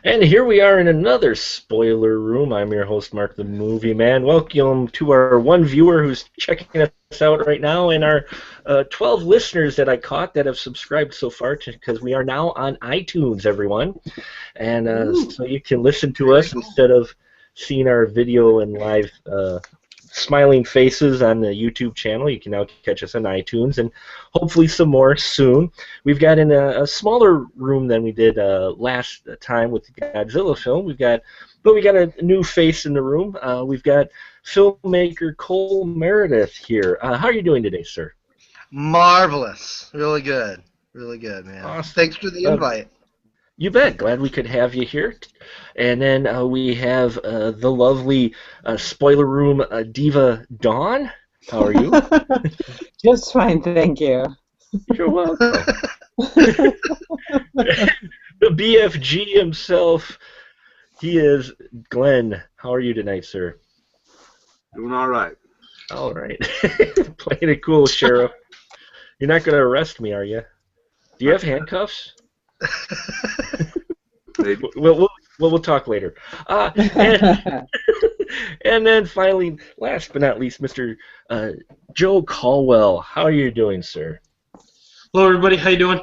And here we are in another spoiler room. I'm your host, Mark the Movie Man. Welcome to our one viewer who's checking us out right now, and our 12 listeners that I caught that have subscribed so far, because we are now on iTunes, everyone. And so you can listen to us instead of seeing our video and live smiling faces on the YouTube channel. You can now catch us on iTunes, and hopefully some more soon. We've got in a smaller room than we did last time with the Godzilla film. We got a new face in the room. We've got filmmaker Cole Meredith here. How are you doing today, sir? Marvelous. Really good. Really good, man. Awesome. Thanks for the invite. You bet. Glad we could have you here. And then we have the lovely spoiler room diva Dawn. How are you? Just fine, thank you. You're welcome. The BFG himself, he is Glenn. How are you tonight, sir? Doing all right. All right. Playing it cool, Sheriff. You're not going to arrest me, are you? Do you have handcuffs? We'll talk later. And then finally, last but not least, Mr. Joe Caldwell. How are you doing, sir? Hello, everybody. How you doing?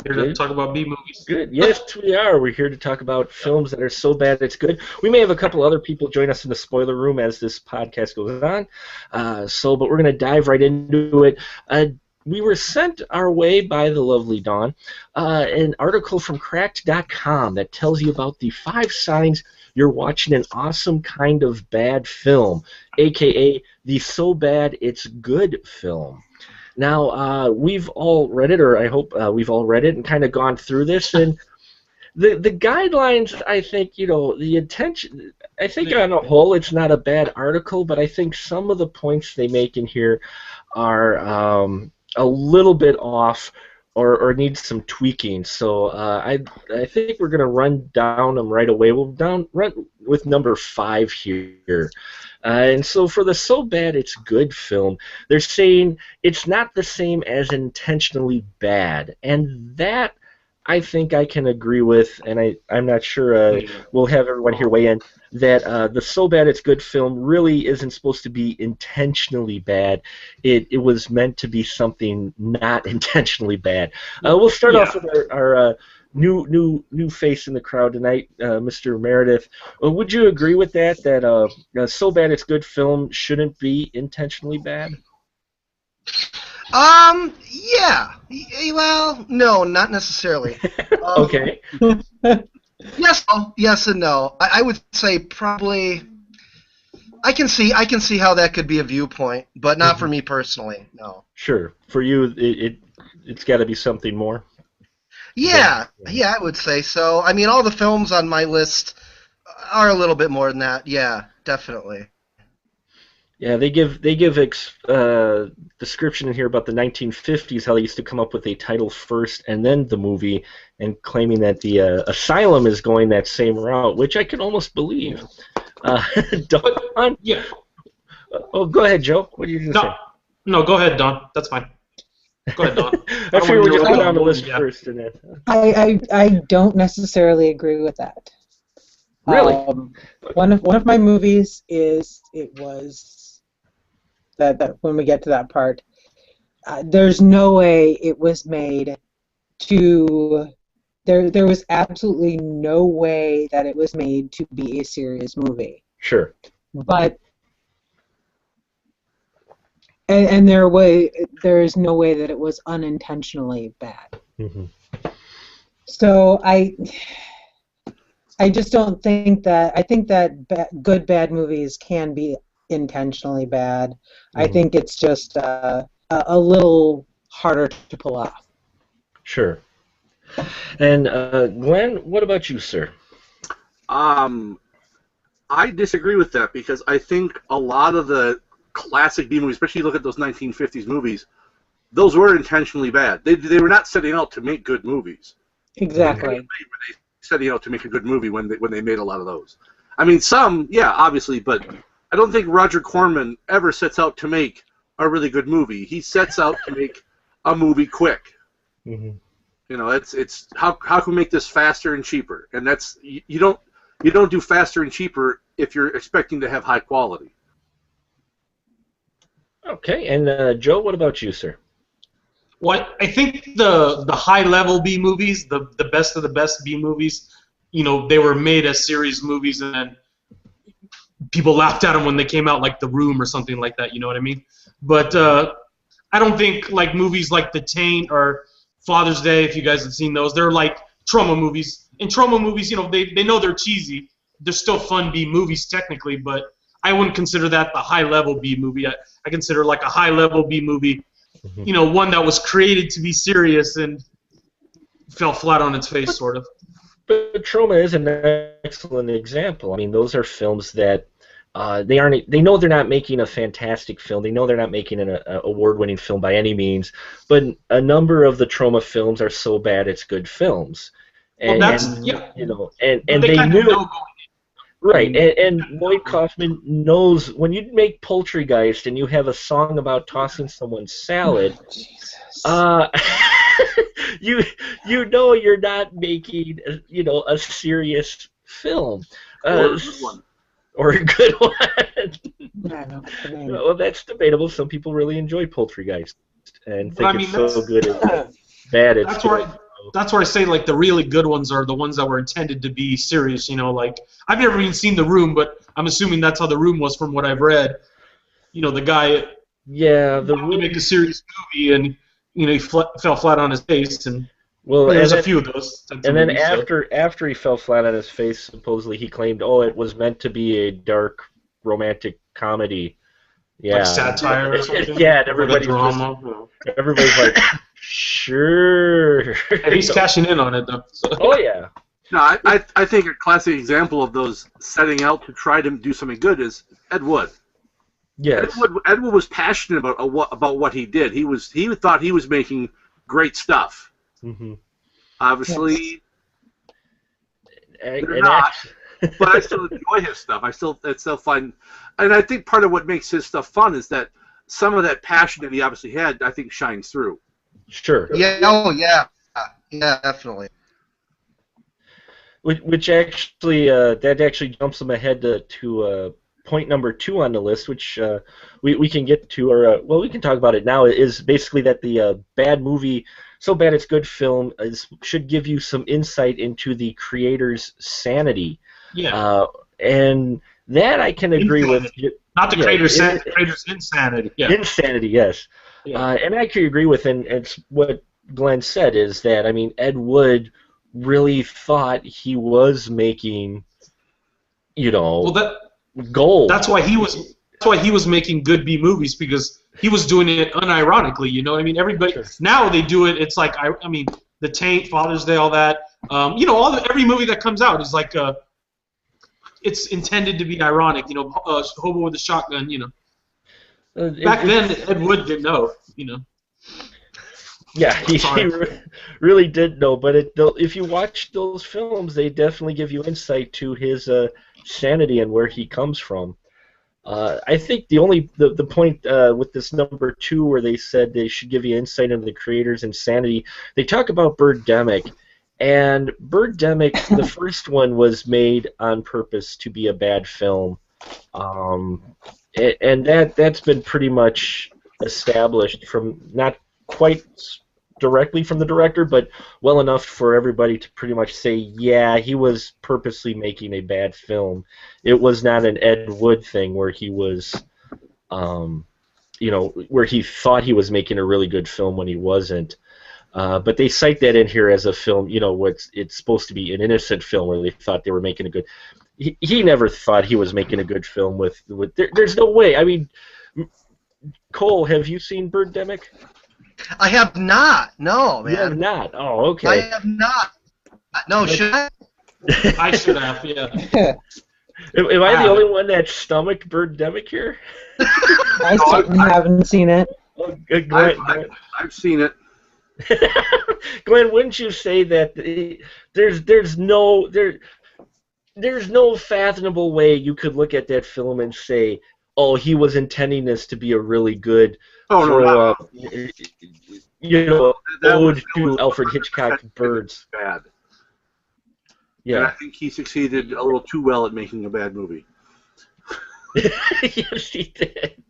Here Good. to talk about B movies. Good. Yes, we are. We're here to talk about films that are so bad it's good. We may have a couple other people join us in the spoiler room as this podcast goes on. But we're going to dive right into it. We were sent our way by the lovely Dawn an article from Cracked.com that tells you about the 5 signs you're watching an awesome kind of bad film, a.k.a. the so bad it's good film. Now, we've all read it, or I hope we've all read it and kind of gone through this, and the guidelines, I think, the intention, I think on a whole it's not a bad article, but I think some of the points they make in here are a little bit off or needs some tweaking. So I think we're going to run down them right away. We'll run with number 5 here. And so for the so bad it's good film, they're saying it's not the same as intentionally bad. And that I think I can agree with, and I'm not sure we'll have everyone here weigh in, that the so bad it's good film really isn't supposed to be intentionally bad. It was meant to be something not intentionally bad. We'll start off with our new face in the crowd tonight, Mr. Meredith. Would you agree with that, that so bad it's good film shouldn't be intentionally bad? Yeah. Well, no, not necessarily. Okay. Yes and no. I would say probably. I can see how that could be a viewpoint, but not for me personally. No. Sure. For you, it's got to be something more. Yeah, I would say so. I mean, all the films on my list are a little bit more than that. Yeah, definitely. Yeah, they give description in here about the 1950s, how they used to come up with a title first and then the movie, and claiming that the Asylum is going that same route, which I can almost believe. Don? Yeah. Oh, go ahead, Joe. What are you going to say? No, go ahead, Don. That's fine. Go ahead, Don. I figured we'd just go down the list first. And then. I don't necessarily agree with that. Really? One of my movies was that when we get to that part, there's no way it was made to. There was absolutely no way that it was made to be a serious movie. Sure. But and there is no way that it was unintentionally bad. Mm-hmm. So I just don't think that. I think that good bad movies can be intentionally bad. Mm-hmm. I think it's just a little harder to pull off. Sure. And Glenn, what about you, sir? I disagree with that because I think a lot of the classic B movies, especially you look at those 1950s movies, those were intentionally bad. They were not setting out to make good movies. Exactly. They were setting out to make a good movie when they made a lot of those. I mean, some, yeah, obviously, but I don't think Roger Corman ever sets out to make a really good movie. He sets out to make a movie quick. Mm-hmm. You know, it's how can we make this faster and cheaper? And that's you don't do faster and cheaper if you're expecting to have high quality. Okay, and Joe, what about you, sir? What I think the high level B movies, the best of the best B movies, you know, they were made as series movies, and then people laughed at them when they came out, like The Room or something like that. You know what I mean? But I don't think like movies like The Taint or Father's Day, if you guys have seen those, they're like trauma movies. In trauma movies, you know, they know they're cheesy. They're still fun B movies technically, but I wouldn't consider that the high level B movie. I consider like a high level B movie, you know, one that was created to be serious and fell flat on its face, sort of. But Trauma is an excellent example. I mean, those are films that they know they're not making a fantastic film. They know they're not making an award-winning film by any means. But a number of the Trauma films are so bad it's good films. And, well, that's you know, and they knew going in. Right, and Lloyd Kaufman knows when you make Poultrygeist and you have a song about tossing someone's salad, you know you're not making a serious film. Or a good one. Or a good one. Yeah, no, Well, that's debatable. Some people really enjoy Poultrygeist and think it's so good it's bad. It's That's where I say like the really good ones are the ones that were intended to be serious. You know, like I've never even seen The Room, but I'm assuming that's how The Room was from what I've read. You know, the guy The Room to make a serious movie, and you know he fell flat on his face, and well, there's a few of those. And then after he fell flat on his face, supposedly he claimed, it was meant to be a dark romantic comedy. Yeah, like satire or something. Yeah, and everybody's like, sure. And he's cashing in on it, though. So. Oh, yeah. No, I think a classic example of those setting out to try to do something good is Ed Wood. Yes. Ed Wood was passionate about what he did. He thought he was making great stuff. Mm-hmm. Obviously, yes. they're not. But I still enjoy his stuff. I still find, and I think part of what makes his stuff fun is that some of that passion that he obviously had, I think, shines through. Sure. Yeah. Oh, yeah. Yeah, definitely. Which actually, that actually jumps him ahead to point number 2 on the list, which we can get to, or we can talk about it now. Is basically that the bad movie, so bad it's good film, should give you some insight into the creator's sanity. Yeah. And that I can agree with. Not the creator's insanity. Yeah. Insanity, yes. Yeah. And I can agree with, and it's what Glenn said, is that, I mean, Ed Wood really thought he was making, gold. That's why he was making good B movies, because he was doing it unironically. You know what I mean? Everybody now they do it. It's like I mean, The Taint, Father's Day, all that. Every movie that comes out is like it's intended to be ironic. Hobo with a Shotgun. Back then Ed Wood didn't know. Yeah, he really did know. But if you watch those films, they definitely give you insight to his sanity and where he comes from. I think the point with this number 2 where they said they should give you insight into the creator's insanity, they talk about Birdemic. And Birdemic, the first one was made on purpose to be a bad film. And that's been pretty much established from, not quite directly from the director, but well enough for everybody to pretty much say, yeah, he was purposely making a bad film. It was not an Ed Wood thing where he was, where he thought he was making a really good film when he wasn't. But they cite that in here as a film, it's supposed to be an innocent film where they thought they were making a good. He never thought he was making a good film with there's no way. I mean, Cole, have you seen Birdemic? I have not. No, man. You have not. Oh, okay. I have not. No, should I? I should have. Yeah. Am I the only one that stomached Birdemic here? I certainly haven't seen it. Oh, Glenn, I've seen it. Glenn, wouldn't you say that there's no fathomable way you could look at that film and say, oh, he was intending this to be a really good Oh no, for that ode was to Alfred Hitchcock's Birds. bad. And I Yeah. think he succeeded a little too well at making a bad movie. Yes, he did.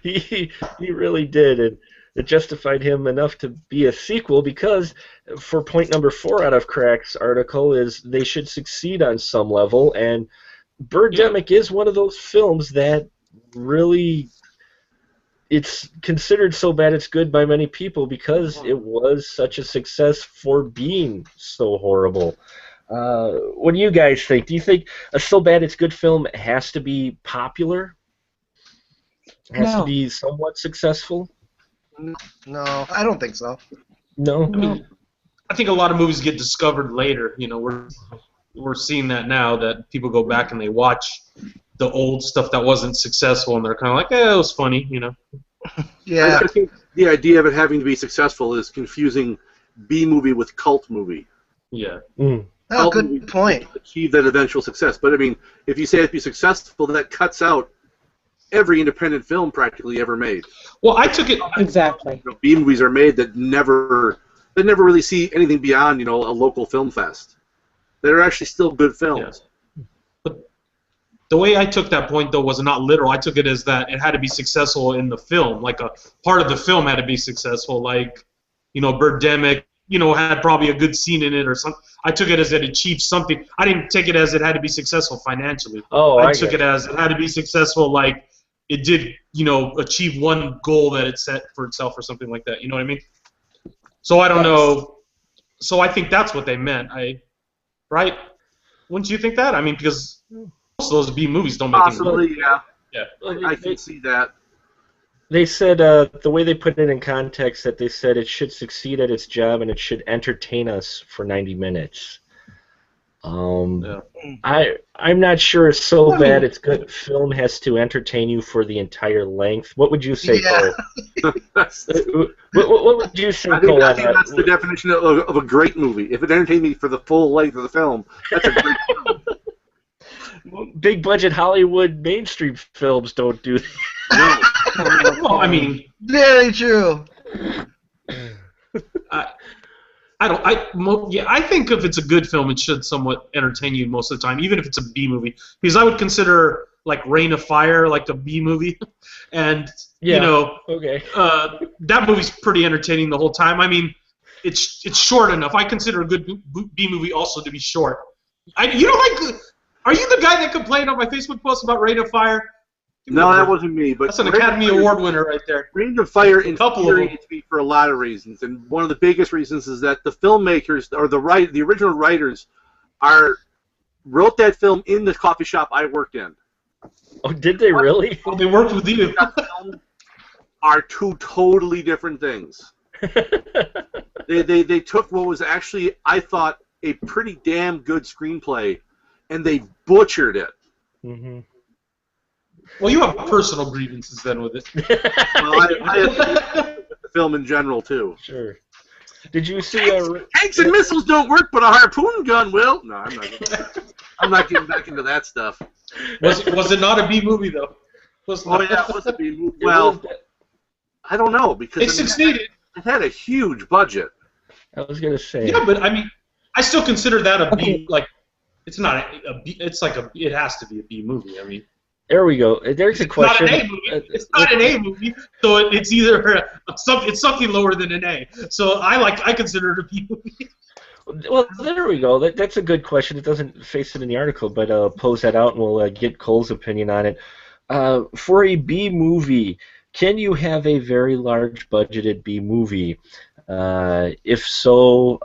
He really did, and it justified him enough to be a sequel because, for point number 4 out of Crack's article, is they should succeed on some level, and Birdemic is one of those films that really, it's considered so bad it's good by many people because it was such a success for being so horrible. What do you guys think? Do you think a so bad it's good film has to be popular? Has to No. be somewhat successful? No, I don't think so. No? I mean, I think a lot of movies get discovered later. You know, we're seeing that now, that people go back and they watch the old stuff that wasn't successful, and they're kind of like, it was funny, you know. Yeah. I think the idea of it having to be successful is confusing B movie with cult movie. Yeah. Mm. Oh, good point. Achieve that eventual success. But I mean, if you say it to be successful, that cuts out every independent film practically ever made. Well, I took it. Exactly. You know, B movies are made that never really see anything beyond, you know, a local film fest. They're actually still good films. Yeah. But the way I took that point, though, was not literal. I took it as that it had to be successful in the film. Like a part of the film had to be successful. Like, you know, Birdemic, you know, had probably a good scene in it or something. I took it as it achieved something. I didn't take it as it had to be successful financially. Oh, I I took get it as it had to be successful, like it did, you know, achieve one goal that it set for itself or something like that. You know what I mean? So I don't know. So I think that's what they meant. Right? Wouldn't you think that? I mean, because most of those B movies don't make any money. Possibly, yeah. Yeah. I can see that. They said, the way they put it in context, that they said it should succeed at its job and it should entertain us for 90 minutes. Yeah. I'm not sure it's so I bad mean- it's good. Film has to entertain you for the entire length. What would you say, Yeah. Cole? What would you say, I think, Cole? I on think that? that's the definition of a great movie. If it entertained me for the full length of the film, that's a great film. Big budget Hollywood mainstream films don't do that. No. Well, I mean, Very true. I think if it's a good film, it should somewhat entertain you most of the time, even if it's a B movie. Because I would consider like Rain of Fire like a B movie, and Yeah. you know, Okay. that movie's pretty entertaining the whole time. I mean, it's short enough. I consider a good B movie also to be short. You don't like? Are you the guy that complained on my Facebook post about Rain of Fire? No, that wasn't me. But That's an Academy Award winner right there. Rain of Fire A couple of them. infuriates me for a lot of reasons, and one of the biggest reasons is that the filmmakers or the original writers wrote that film in the coffee shop I worked in. Oh, did they really? Well, they worked with you. Are two totally different things. They took what was actually, I thought, a pretty damn good screenplay, and they butchered it. hmm Well, you have personal grievances then with it. Well, I have the film in general too. Sure. Did you see? Tanks and missiles don't work, but a harpoon gun will. No, I'm not getting back into that stuff. Was it not a B movie though? Oh yeah, it was a B movie. Well, I don't know because They succeeded. It had a huge budget. I was gonna say. Yeah, but I mean, I still consider that a B. Okay. Like, it's not a B. It's like it has to be a B movie. I mean, There we go. There's a it's not question. an A movie. It's not an A movie. So it's either it's something lower than an A. So I consider it a B movie. Well, there we go. That's a good question. It doesn't face it in the article, but pose that out and we'll get Cole's opinion on it. For a B movie, can you have a very large budgeted B movie? If so,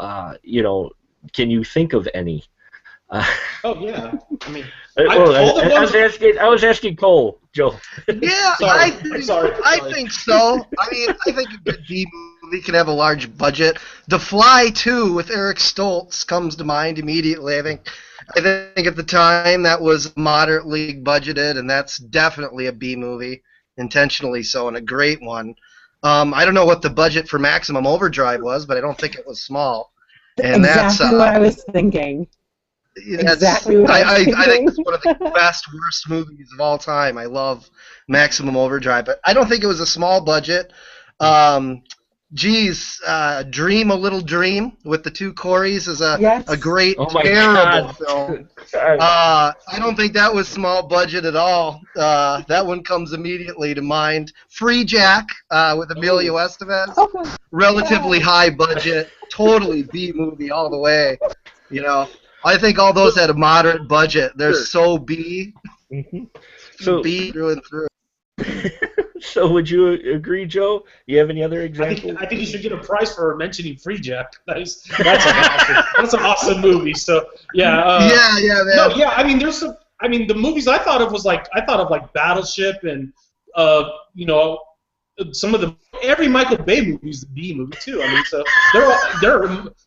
can you think of any? Oh yeah. I mean, I was asking Cole, Joe. Yeah, Sorry. I Sorry. think so. I mean, I think a good B movie can have a large budget. The Fly 2 with Eric Stoltz comes to mind immediately. I think at the time that was moderately budgeted, and that's definitely a B movie, intentionally so, and a great one. I don't know what the budget for Maximum Overdrive was, but I don't think it was small. And exactly that's what I was thinking. Exactly what I I'm think thinking. it's one of the best, worst movies of all time. I love Maximum Overdrive, but I don't think it was a small budget. Dream a Little Dream with the two Coreys is a Yes. great, Oh my terrible God. film. God. I don't think that was small budget at all. That one comes immediately to mind. Free Jack with Emilio Estevez. Oh, Relatively high budget, totally B movie all the way. You know, I think all those had a moderate budget. They're so B, Mhm. So, B through and through. so would you agree, Joe? You have any other I examples? think you should get a prize for mentioning Free Jack. That's an awesome movie. So yeah. Yeah, man. No, yeah. I mean, there's some. I mean, the movies I thought of like Battleship and you know, some of the every Michael Bay movie is a B movie too. I mean, so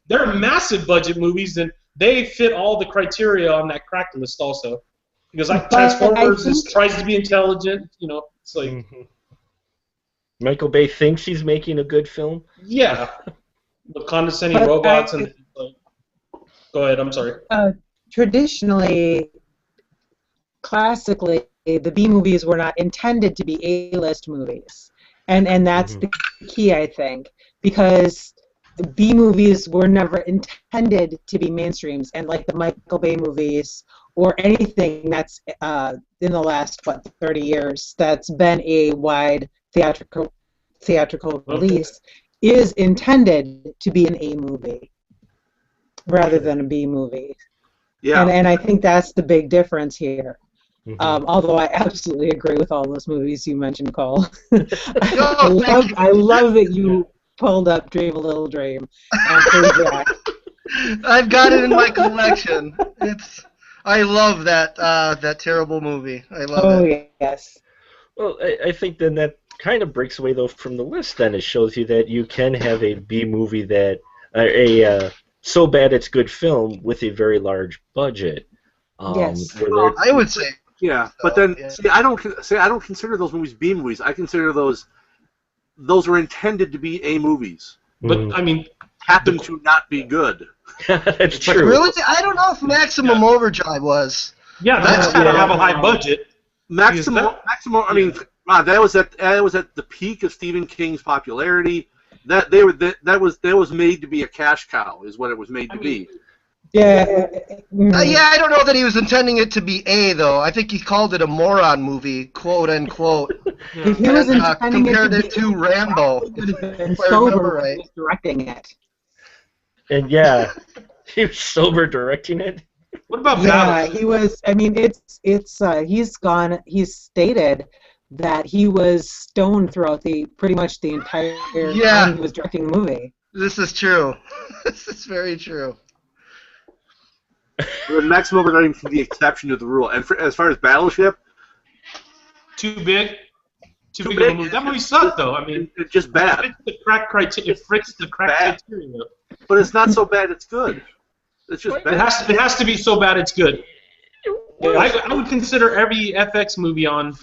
they're massive budget movies and they fit all the criteria on that crack list also. Because like Transformers tries to be intelligent, you know, it's like Mhm. Michael Bay thinks he's making a good film. yeah, the condescending But robots and like, go ahead. I'm sorry. Traditionally, classically, the B movies were not intended to be A-list movies, and that's the key, I think, because the B movies were never intended to be mainstreams, and like the Michael Bay movies or anything that's in the last 30 years that's been a wide theatrical release is intended to be an A movie rather than a B movie. Yeah. And I think that's the big difference here. Mhm. Although I absolutely agree with all those movies you mentioned, Cole. thank I love that you pulled up Dream a Little Dream and Free Jack. I've got it in my collection. I love that terrible movie. I love Oh, it. yes. Well, I think then that kind of breaks away though from the list. Then it shows you that you can have a B movie that so bad it's good film with a very large budget. Yes. Where I would say. Yeah, So, but then yeah. see, I don't consider those movies B movies. I consider those were intended to be A movies. But Mhm. I mean, Happen to not be good. That's true. Really? I don't know if Maximum Overdrive was. yeah, that's gotta have a high budget. Maximum. I mean, that was at the peak of Stephen King's popularity. That was made to be a cash cow, is what it was made to be. Yeah. Yeah, I don't know that he was intending it to be A, though. I think he called it a moron movie, quote unquote. If he was And, intending compared it it to to be, Rambo. he would have been If I remember sober right. when he was directing it. And yeah, he was sober directing it. What about Yeah, Battleship? he was. I mean, he's stated that he was stoned throughout pretty much the entire time he was directing the movie. This is true. This is very true. But Maximum Overdrive is the exception to the rule. And as far as Battleship, Too big of a big. movie. That movie sucked though. I mean, it's just it bad. fits the crack criteria. It fits the crack Bad. criteria. But it's not so bad it's good. It's just It bad. has to be so bad it's good. I would consider every FX movie on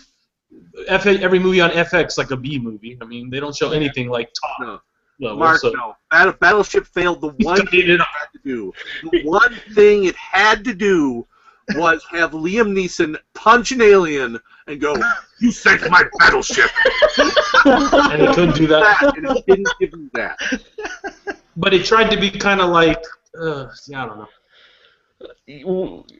every movie on FX like a B movie. I mean, they don't show anything like top No. level. Mark, so. no. Battleship failed the one Studied thing it it had to do. The one thing it had to do was have Liam Neeson punch an alien and go, "You sank my battleship." And it couldn't do that. And it didn't give him that. But it tried to be kind of like, yeah, I don't know.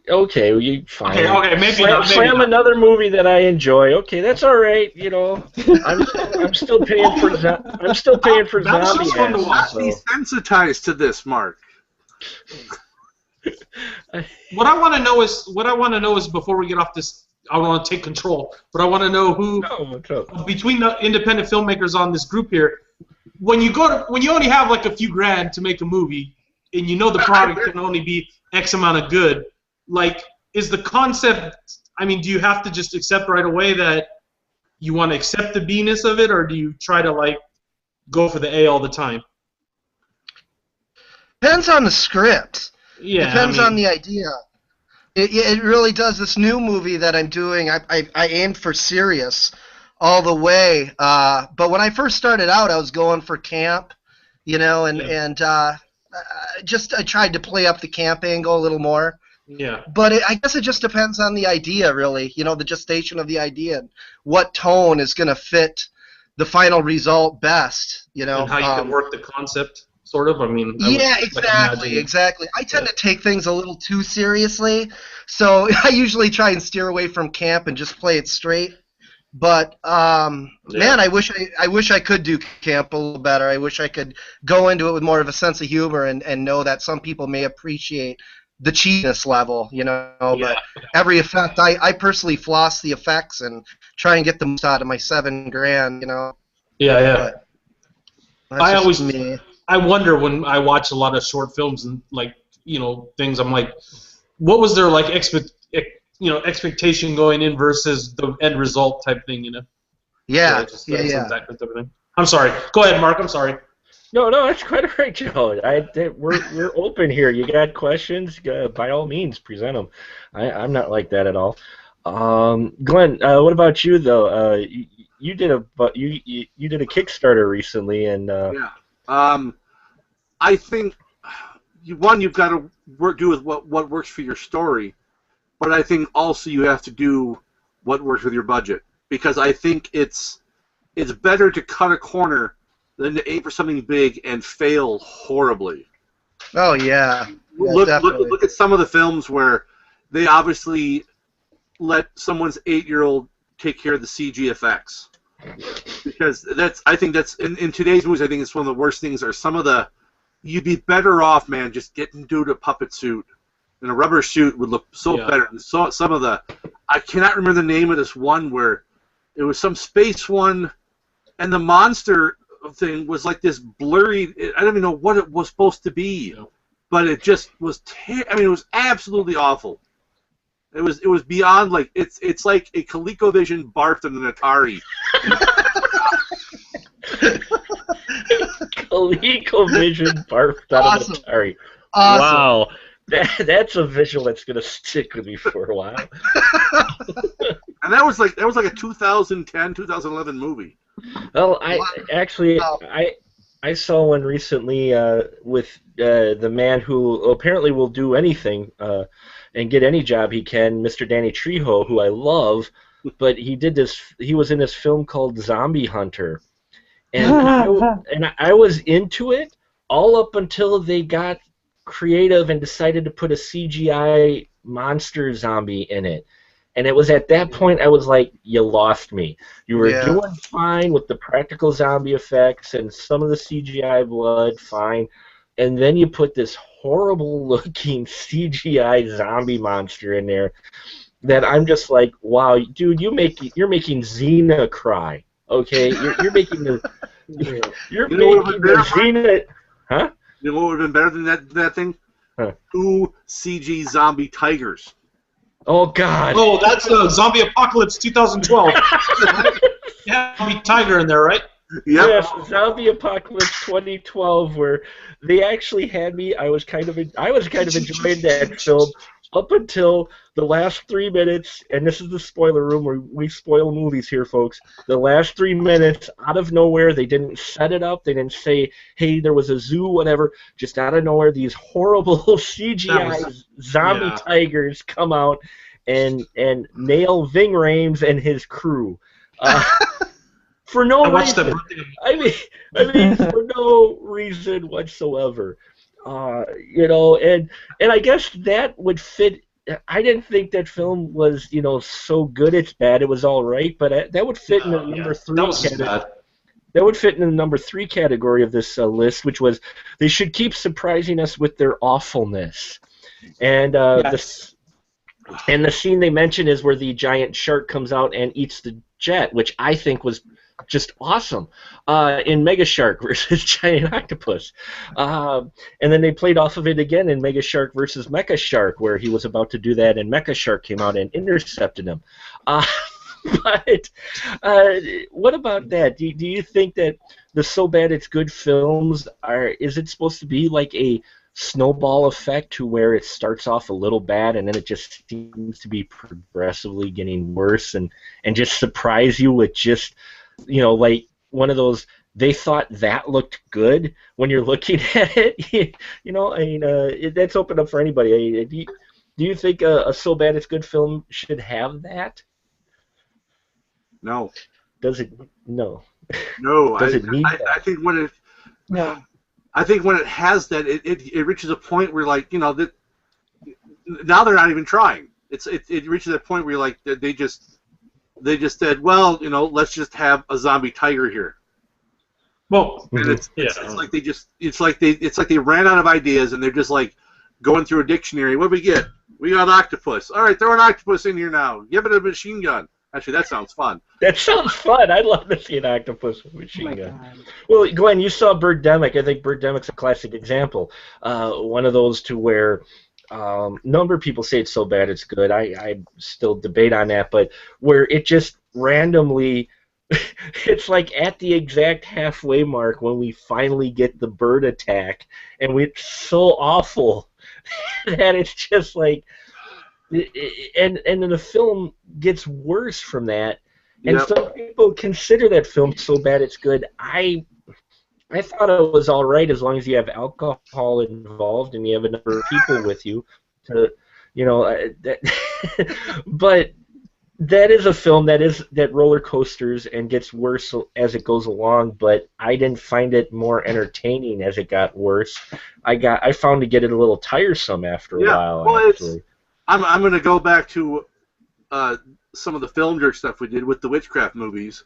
Okay, well, you fine. Okay, maybe Slam, not. Maybe slam not. another movie that I enjoy. Okay, that's all right. You know, I'm still paying for Battleship's zombie fun to ass, watch. so. Desensitized to this, Mark. What I want to know is before we get off this, I want to take control. But I want to know who No, what's up? between the independent filmmakers on this group here, when you only have like a few grand to make a movie, and you know the product can only be X amount of good, like, is the concept? I mean, do you have to just accept right away that you want to accept the B-ness of it, or do you try to like go for the A all the time? Depends on the script. Yeah, Depends I mean, on the idea. It really does. This new movie that I'm doing, I aimed for serious all the way. But when I first started out, I was going for camp, you know, and I tried to play up the camp angle a little more Yeah. But I guess it just depends on the idea, really. You know, the gestation of the idea and what tone is going to fit the final result best. You know, And how you can work the concept, sort of. I mean, yeah, I would exactly, imagine. exactly. I tend to take things a little too seriously, so I usually try and steer away from camp and just play it straight. But man, I wish I could do camp a little better. I wish I could go into it with more of a sense of humor and know that some people may appreciate the cheapness level, you know. Yeah. But every effect, I personally floss the effects and try and get the most out of my $7,000, you know. Yeah, yeah. But that's I just always, me. I wonder when I watch a lot of short films and like things. I'm like, what was their like expectation going in versus the end result type thing, you know? Yeah, So yeah. that type of thing. I'm sorry. Go ahead, Mark. I'm sorry. No, that's quite all right, Joe. We're open here. You got questions? By all means, present them. I'm not like that at all. Glenn, what about you though? You did a Kickstarter recently, and Yeah. I think you've got to do with what works for your story, but I think also you have to do what works with your budget, because I think it's better to cut a corner than to aim for something big and fail horribly. Oh yeah. Look at some of the films where they obviously let someone's 8-year-old take care of the CG effects, because I think that's in today's movies. I think it's one of the worst things. Are some of the you'd be better off, man, just getting dude a puppet suit, and a rubber suit would look so better. And so some of the I cannot remember the name of this one where it was some space one, and the monster thing was like this blurry. I don't even know what it was supposed to be, but it just was. I mean, it was absolutely awful. It was beyond like it's like a ColecoVision barfed in an Atari. ColecoVision barfed out of Atari. Awesome. Wow, that's a visual that's gonna stick with me for a while. And that was like a 2010, 2011 movie. Well, I saw one recently with the man who apparently will do anything and get any job he can, Mr. Danny Trejo, who I love, but he was in this film called Zombie Hunter, and I was into it all up until they got creative and decided to put a CGI monster zombie in it. And it was at that point I was like, you lost me. You were doing fine with the practical zombie effects and some of the CGI blood, fine. And then you put this horrible-looking CGI zombie monster in there that I'm just like, wow, dude, you're making Xena cry. Okay, you're making the Xena, huh? You know what would have been better than that thing? Huh. 2 CG zombie tigers. Oh God! Oh, that's Zombie Apocalypse 2012. Yeah, zombie tiger in there, right? Yep. Yes, Zombie Apocalypse 2012, where they actually had me. I was kind of enjoying that film up until the last 3 minutes, and this is the spoiler room where we spoil movies here, folks. The last 3 minutes, out of nowhere, they didn't set it up. They didn't say, "Hey, there was a zoo," whatever. Just out of nowhere, these horrible CGI zombie tigers come out and nail Ving Rhames and his crew. For no reason. I mean, for no reason whatsoever. And I guess that would fit. I didn't think that film was, so good it's bad. It was all right, but that would fit in the number 3 category. That would fit in the number 3 category of this list, which was they should keep surprising us with their awfulness. And the scene they mentioned is where the giant shark comes out and eats the jet, which I think was just awesome in Mega Shark versus Giant Octopus. And then they played off of it again in Mega Shark versus Mecha Shark, where he was about to do that, and Mecha Shark came out and intercepted him. But what about that? Do you think that the So Bad It's Good films is it supposed to be like a snowball effect to where it starts off a little bad and then it just seems to be progressively getting worse and just surprise you with just like one of those, they thought that looked good when you're looking at it. That's open up for anybody. Do Do you think a So Bad It's Good film should have that? No. Does it? No. No. Does it need that? I think when it. No. I think when it has that, it reaches a point where, like, you know, that now they're not even trying. It reaches that point where you're like, they just said, well, you know, let's just have a zombie tiger here. Well, And it's like they ran out of ideas, and they're just like going through a dictionary. What do we get? We got octopus. All right, throw an octopus in here now. Give it a machine gun. Actually, that sounds fun. That sounds fun. I'd love to see an octopus with a machine gun. God. Well, Glenn, you saw Birdemic. I think Birdemic's a classic example. One of those to where number of people say it's so bad it's good. I still debate on that, but where it just randomly, it's like at the exact halfway mark when we finally get the bird attack, and it's so awful that it's just like, and then the film gets worse from that. And Yep. some people consider that film so bad it's good. I thought it was all right as long as you have alcohol involved and you have a number of people with you to, you know, but that is a film that roller coasters and gets worse as it goes along. But I didn't find it more entertaining as it got worse. I found to get it a little tiresome after a while. Well, actually, I'm going to go back to some of the film jerk stuff we did with the witchcraft movies,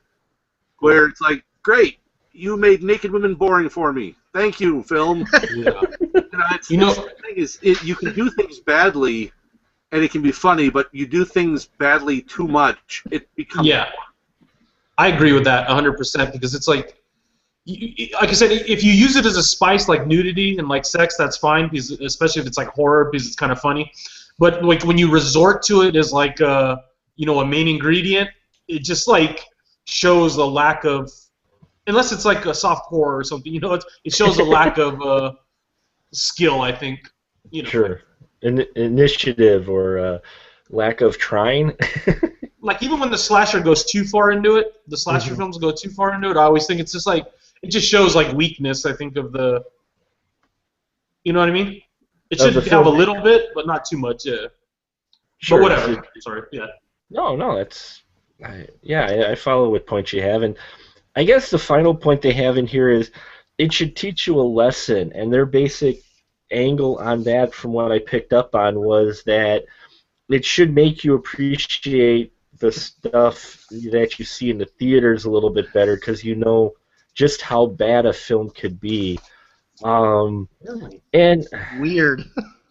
where it's like, great, you made naked women boring for me. Thank you, film. yeah. The thing is, you can do things badly, and it can be funny, but you do things badly too much, it becomes. Yeah, I agree with that 100% because it's like I said, if you use it as a spice like nudity and like sex, that's fine, because especially if it's like horror, because it's kind of funny. But like when you resort to it as like a main ingredient, it just like shows a lack of, unless it's like a soft core or something, it shows a lack of skill, I think. Sure. Initiative or lack of trying. Like even when the slasher goes too far into it, the slasher films go too far into it, I always think it's just like, it just shows like weakness, I think, of the, you know what I mean? It should have a little bit, but not too much, yeah. Sure. But whatever. Sorry, yeah. No, I follow what point you have, and I guess the final point they have in here is it should teach you a lesson, and their basic angle on that, from what I picked up on, was that it should make you appreciate the stuff that you see in the theaters a little bit better, because you know just how bad a film could be. And weird.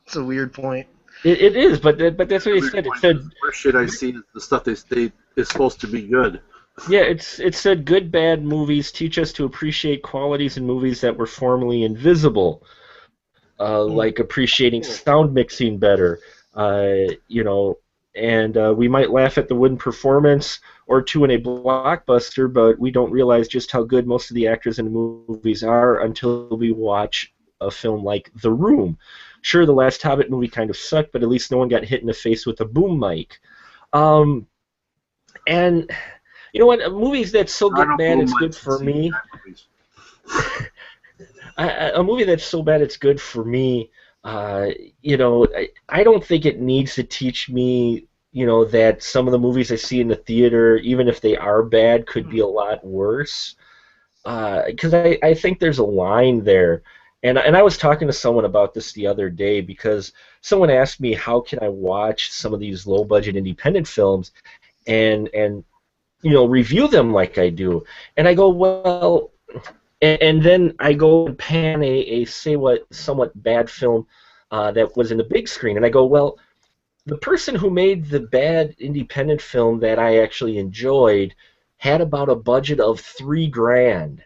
It's a weird point. It is, but that's what he said. It said the worst shit I see is the stuff they is supposed to be good. Yeah, it said good bad movies teach us to appreciate qualities in movies that were formerly invisible, like appreciating sound mixing better, and we might laugh at the wooden performance or two in a blockbuster, but we don't realize just how good most of the actors in the movies are until we watch a film like The Room. Sure, the last Hobbit movie kind of sucked, but at least no one got hit in the face with a boom mic. And you know what? Movies that so good bad it's good for me. A movie that's so bad it's good for me. I don't think it needs to teach me, that some of the movies I see in the theater, even if they are bad, could be a lot worse. Because I think there's a line there. And I was talking to someone about this the other day, because someone asked me how can I watch some of these low-budget independent films and review them like I do. And I go, well, and then I go and pan a somewhat bad film that was in the big screen, and I go, well, the person who made the bad independent film that I actually enjoyed had about a budget of $3,000.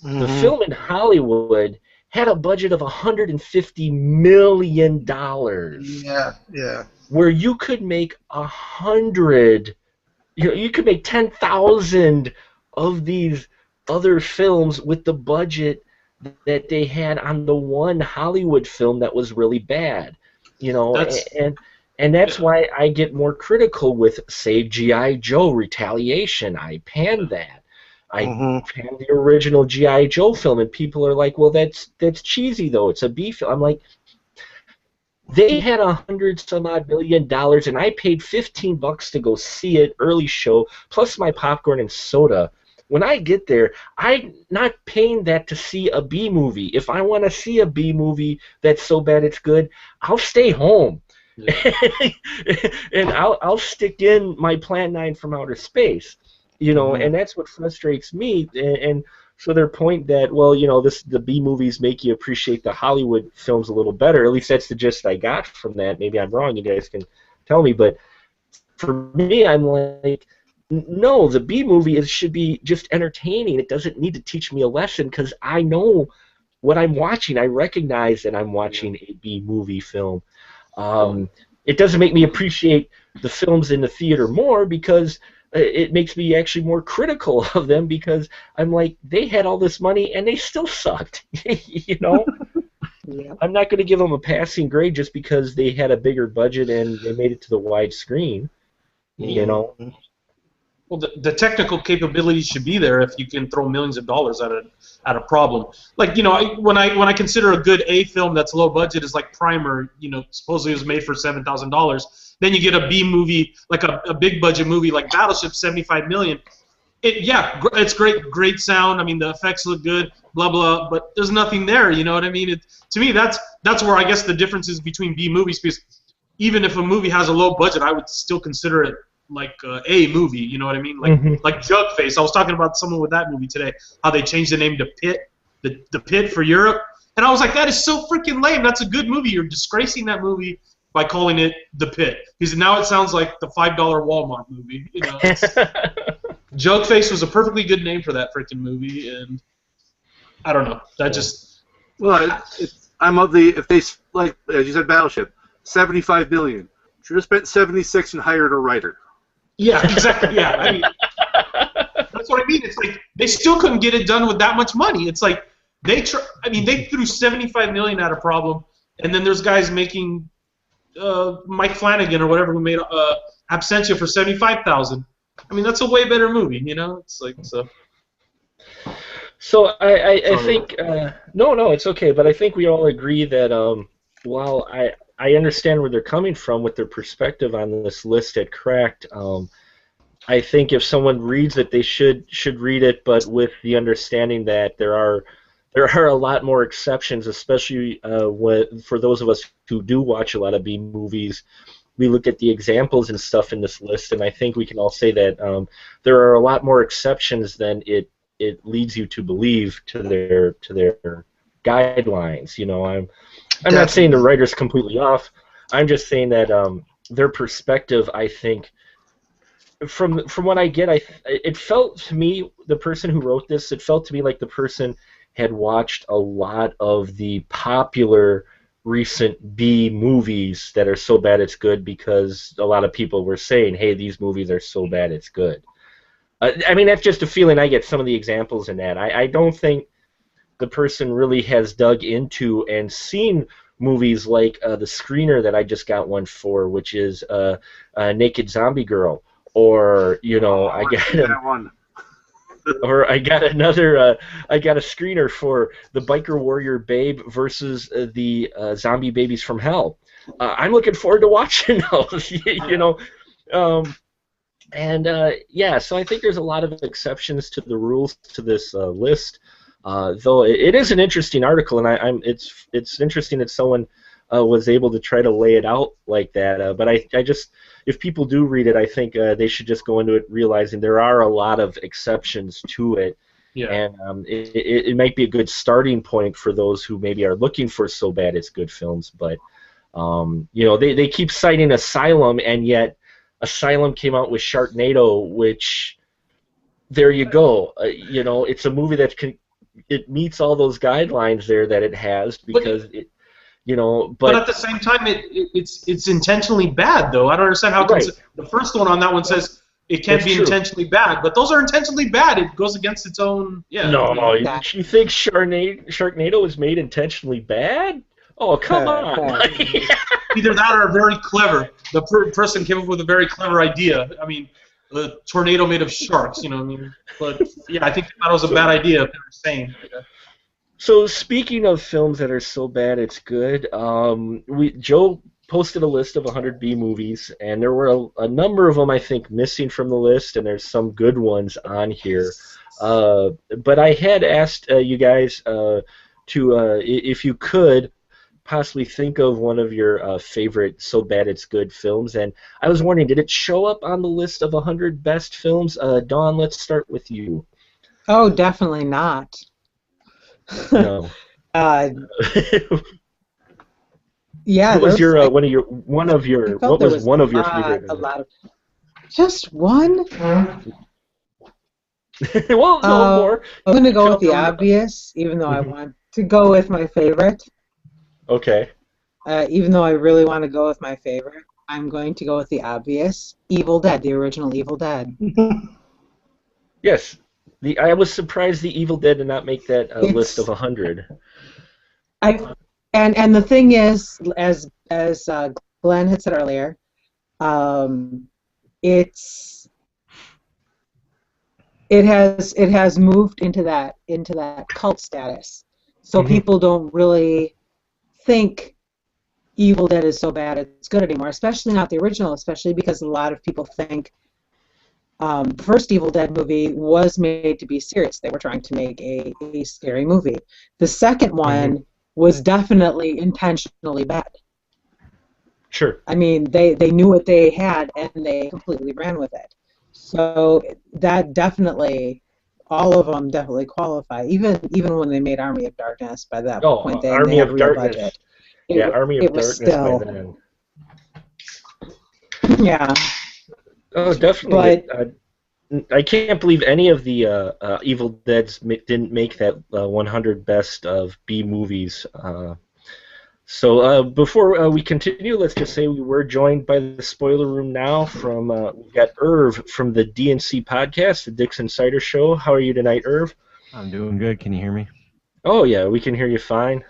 The film in Hollywood had a budget of $150 million. Yeah. Where you could make 100, you could make 10,000 of these other films with the budget that they had on the one Hollywood film that was really bad, and that's why I get more critical with, say, G.I. Joe Retaliation. I panned that. I panned the original G.I. Joe film, and people are like, well, that's cheesy, though. It's a B film. I'm like, They had $100-some-odd million, and I paid $15 to go see it, early show, plus my popcorn and soda. When I get there, I'm not paying that to see a B movie. If I want to see a B movie that's so bad it's good, I'll stay home. Yeah. And I'll stick in my Plan 9 from Outer Space, and that's what frustrates me. And so their point that, well, the B movies make you appreciate the Hollywood films a little better. At least that's the gist I got from that. Maybe I'm wrong. You guys can tell me. But for me, I'm like, no, the B movie should be just entertaining. It doesn't need to teach me a lesson because I know what I'm watching. I recognize that I'm watching a B movie film. It doesn't make me appreciate the films in the theater more because it makes me actually more critical of them because I'm like, they had all this money and they still sucked. Yeah. I'm not going to give them a passing grade just because they had a bigger budget and they made it to the wide screen. Well, the technical capability should be there if you can throw millions of dollars at a problem. Like, when I consider a good A film that's low budget is like Primer, supposedly it was made for $7,000. Then you get a B movie, like a big budget movie like Battleship, $75 million. It's great sound. I mean, the effects look good, blah blah. But there's nothing there. You know what I mean? To me, that's where I guess the difference is between B movies. Because even if a movie has a low budget, I would still consider it like a movie, you know what I mean? Like Jugface. I was talking about someone with that movie today, how they changed the name to Pit, the Pit for Europe, and I was like, that is so freaking lame. That's a good movie. You're disgracing that movie by calling it The Pit, because now it sounds like the $5 Walmart movie. Jugface was a perfectly good name for that freaking movie, and I don't know. That just I'm of the, if they, like as you said, Battleship, $75 million. Should have spent 76 and hired a writer. Yeah, exactly. Yeah, I mean, that's what I mean. It's like they still couldn't get it done with that much money. It's like they threw $75 million at a problem, and then there's guys making Mike Flanagan or whatever who made Absentia for $75,000. I mean, that's a way better movie. It's like so. So I think no, it's okay. But I think we all agree that while I understand where they're coming from with their perspective on this list at Cracked. I think if someone reads it, they should read it, but with the understanding that there are a lot more exceptions, especially for those of us who do watch a lot of B movies. We look at the examples and stuff in this list, and I think we can all say that there are a lot more exceptions than it leads you to believe to their guidelines. I'm not saying the writer's completely off. I'm just saying that their perspective, I think, from what I get, it felt to me, the person who wrote this, it felt to me like the person had watched a lot of the popular recent B movies that are so bad it's good because a lot of people were saying, hey, these movies are so bad it's good. I mean, that's just a feeling I get, some of the examples in that. I don't think the person really has dug into and seen movies like the screener that I just got one for, which is Naked Zombie Girl, or I got that one. Or I got another. I got a screener for the Biker Warrior Babe versus the Zombie Babies from Hell. I'm looking forward to watching those. So I think there's a lot of exceptions to the rules to this list. Though it is an interesting article, and it's interesting that someone was able to try to lay it out like that. But I just, if people do read it, I think they should just go into it realizing there are a lot of exceptions to it. Yeah. And it might be a good starting point for those who maybe are looking for so bad it's good films. But they keep citing Asylum, and yet Asylum came out with Sharknado, which there you go. It's a movie that it meets all those guidelines there that it has because but at the same time it's intentionally bad though. I don't understand how the first one on that one says it can't be intentionally bad, but those are intentionally bad. It goes against its own. Yeah. No, you think Sharknado was made intentionally bad? Oh, come on. Either that or very clever. The person came up with a very clever idea. I mean, a tornado made of sharks, But yeah, I think that was a bad idea. If they were saying. So speaking of films that are so bad it's good, Joe posted a list of 100 B movies, and there were a number of them I think missing from the list, and there's some good ones on here. But I had asked you guys if you could possibly think of one of your favorite so bad it's good films, and I was wondering, did it show up on the list of 100 best films? Dawn, let's start with you. Oh, definitely not. No. uh, yeah. What was those- your I- one of your I felt what there was one of your not favorite? a lot of. Just one? Well, no more. I'm gonna go with the Tell me. obvious, even though I Mhm. want to go with my favorite. Okay. Even though I really want to go with my favorite, I'm going to go with the obvious. Evil Dead, the original Evil Dead. Yes. I was surprised the Evil Dead did not make that It's- list of 100. And the thing is, as Glenn had said earlier, it has moved into that cult status. So Mhm. people don't really think Evil Dead is so bad it's good anymore, especially not the original, especially because a lot of people think the first Evil Dead movie was made to be serious. They were trying to make a scary movie. The second one was definitely intentionally bad. Sure. I mean, they knew what they had and they completely ran with it. So that definitely, all of them definitely qualify. Even when they made Army of Darkness, by that point they Army had of a real Darkness. budget. Yeah, Army of it was Darkness still, by then. yeah. Oh, definitely. I can't believe any of the Evil Deads didn't make that 100 best of B movies. So before we continue, let's just say we were joined by the spoiler room now from we've got Irv from the DNC podcast, the Dixon Cider Show. How are you tonight, Irv? I'm doing good. Can you hear me? Oh yeah, we can hear you fine.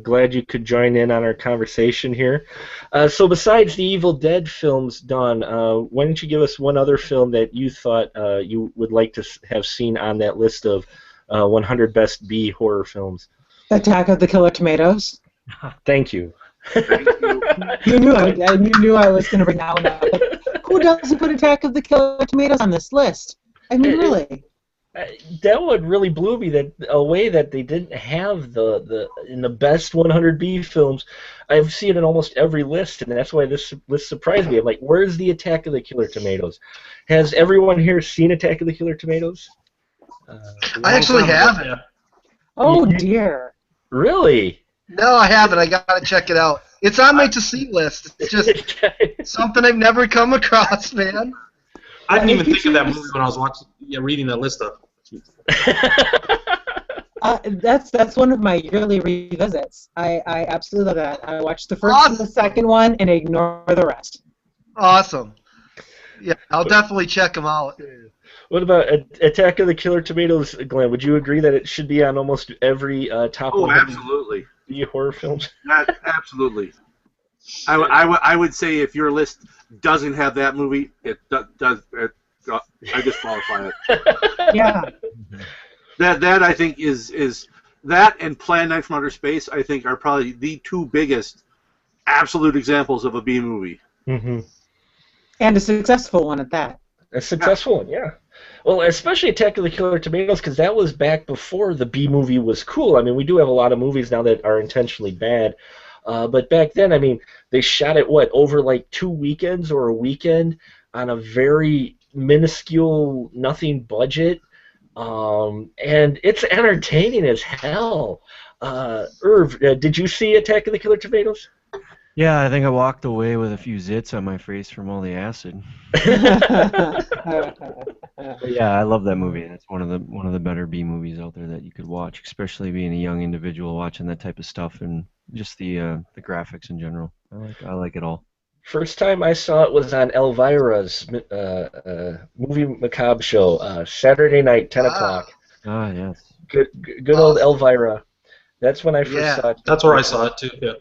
Glad you could join in on our conversation here. So besides the Evil Dead films, Dawn, why don't you give us one other film that you thought you would like to have seen on that list of 100 best B horror films? Attack of the Killer Tomatoes. Thank you. You knew I was going to bring that one up. But who doesn't put Attack of the Killer Tomatoes on this list? I mean, really. That one really blew me away that they didn't have the in the best 100 B films. I've seen it in almost every list, and that's why this list surprised me. I'm like, where's the Attack of the Killer Tomatoes? Has everyone here seen Attack of the Killer Tomatoes? I actually haven't. Yeah. Oh, dear. Really? No, I haven't. I gotta check it out. It's on my to-see list. It's just something I've never come across, man. I didn't even think of that movie when I was reading that list up. That's one of my yearly revisits. I absolutely love that. I watched the first and the second one and ignore the rest. Awesome. Yeah, I'll definitely check them out. What about Attack of the Killer Tomatoes, Glenn? Would you agree that it should be on almost every top 100 absolutely. B horror films? Absolutely. I would say if your list doesn't have that movie, it does. I disqualify it. Yeah. That I think is that and Plan 9 from Outer Space. I think are probably the two biggest absolute examples of a B movie. Mm-hmm. And a successful one at that. A successful one, yeah. Well, especially Attack of the Killer Tomatoes, because that was back before the B movie was cool. I mean, we do have a lot of movies now that are intentionally bad. But back then, I mean, they shot it, over like 2 weekends or a weekend on a very minuscule, nothing budget. And it's entertaining as hell. Irv, did you see Attack of the Killer Tomatoes? Yeah, I think I walked away with a few zits on my face from all the acid. But yeah, I love that movie. It's one of the better B movies out there that you could watch, especially being a young individual watching that type of stuff and just the graphics in general. I like it all. First time I saw it was on Elvira's movie macabre show, Saturday night, 10 o'clock. Ah, yes. Good old Elvira. That's when I first saw it. That's where I saw it too. Yeah.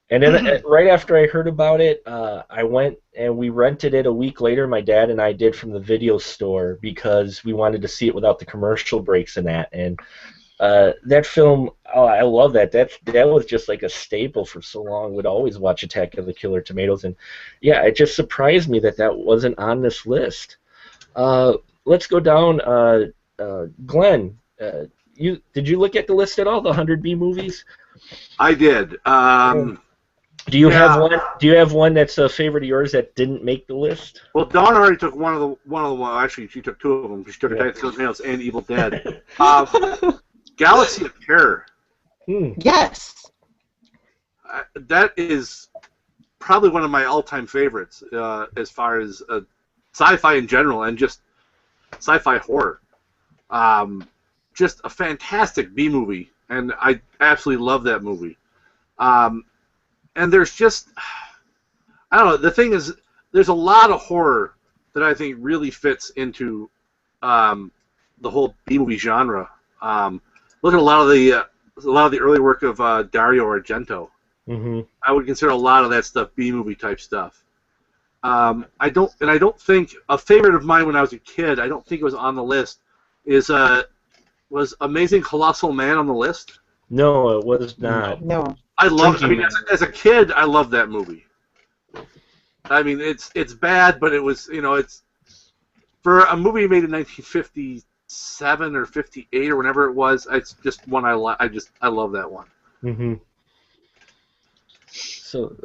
And then right after I heard about it, I went and we rented it a week later. My dad and I did from the video store because we wanted to see it without the commercial breaks and that. And That film, oh, I love that. That was just like a staple for so long. Would always watch Attack of the Killer Tomatoes, and yeah, it just surprised me that that wasn't on this list. Let's go down. Glenn, did you look at the list at all? The 100 B movies. I did. Do you Yeah. have one? Do you have one that's a favorite of yours that didn't make the list? Well, Dawn already took one of the. Well, actually, she took two of them. She took Attack of the Killer Tomatoes and Evil Dead. Galaxy of Terror. Yes. That is probably one of my all-time favorites as far as sci-fi in general and just sci-fi horror. Just a fantastic B movie, and I absolutely love that movie. And there's just, I don't know, the thing is, there's a lot of horror that I think really fits into the whole B movie genre. Look at a lot of the early work of Dario Argento. Mm-hmm. I would consider a lot of that stuff B movie type stuff. I don't think a favorite of mine when I was a kid. I don't think it was on the list. Was Amazing Colossal Man on the list? No, it was not. No. I love. I Drinking mean, Man. as a kid, I loved that movie. I mean, it's bad, but it was, it's for a movie made in 1957 or 58 or whenever it was. It's just one I love that one. Mm-hmm. So,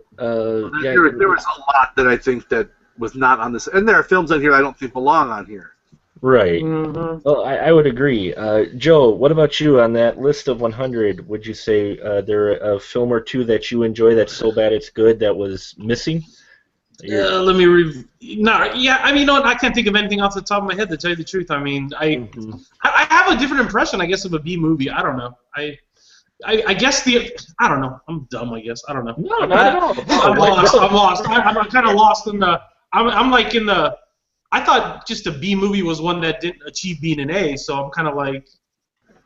yeah, There was a lot that I think that was not on this, and there are films on here I don't think belong on here. right. Mm-hmm. Well, I would agree. Joe, what about you on that list of 100? Would you say there a film or two that you enjoy that's so bad it's good that was missing? Let me I mean, I can't think of anything off the top of my head to tell you the truth. I mean, I have a different impression, I guess, of a B movie. I don't know. I guess I don't know. I'm dumb, I guess. I don't know. No, not at all. I'm lost. I'm kind of lost in the. I'm like in the. I thought just a B movie was one that didn't achieve being an A, so I'm kind of like,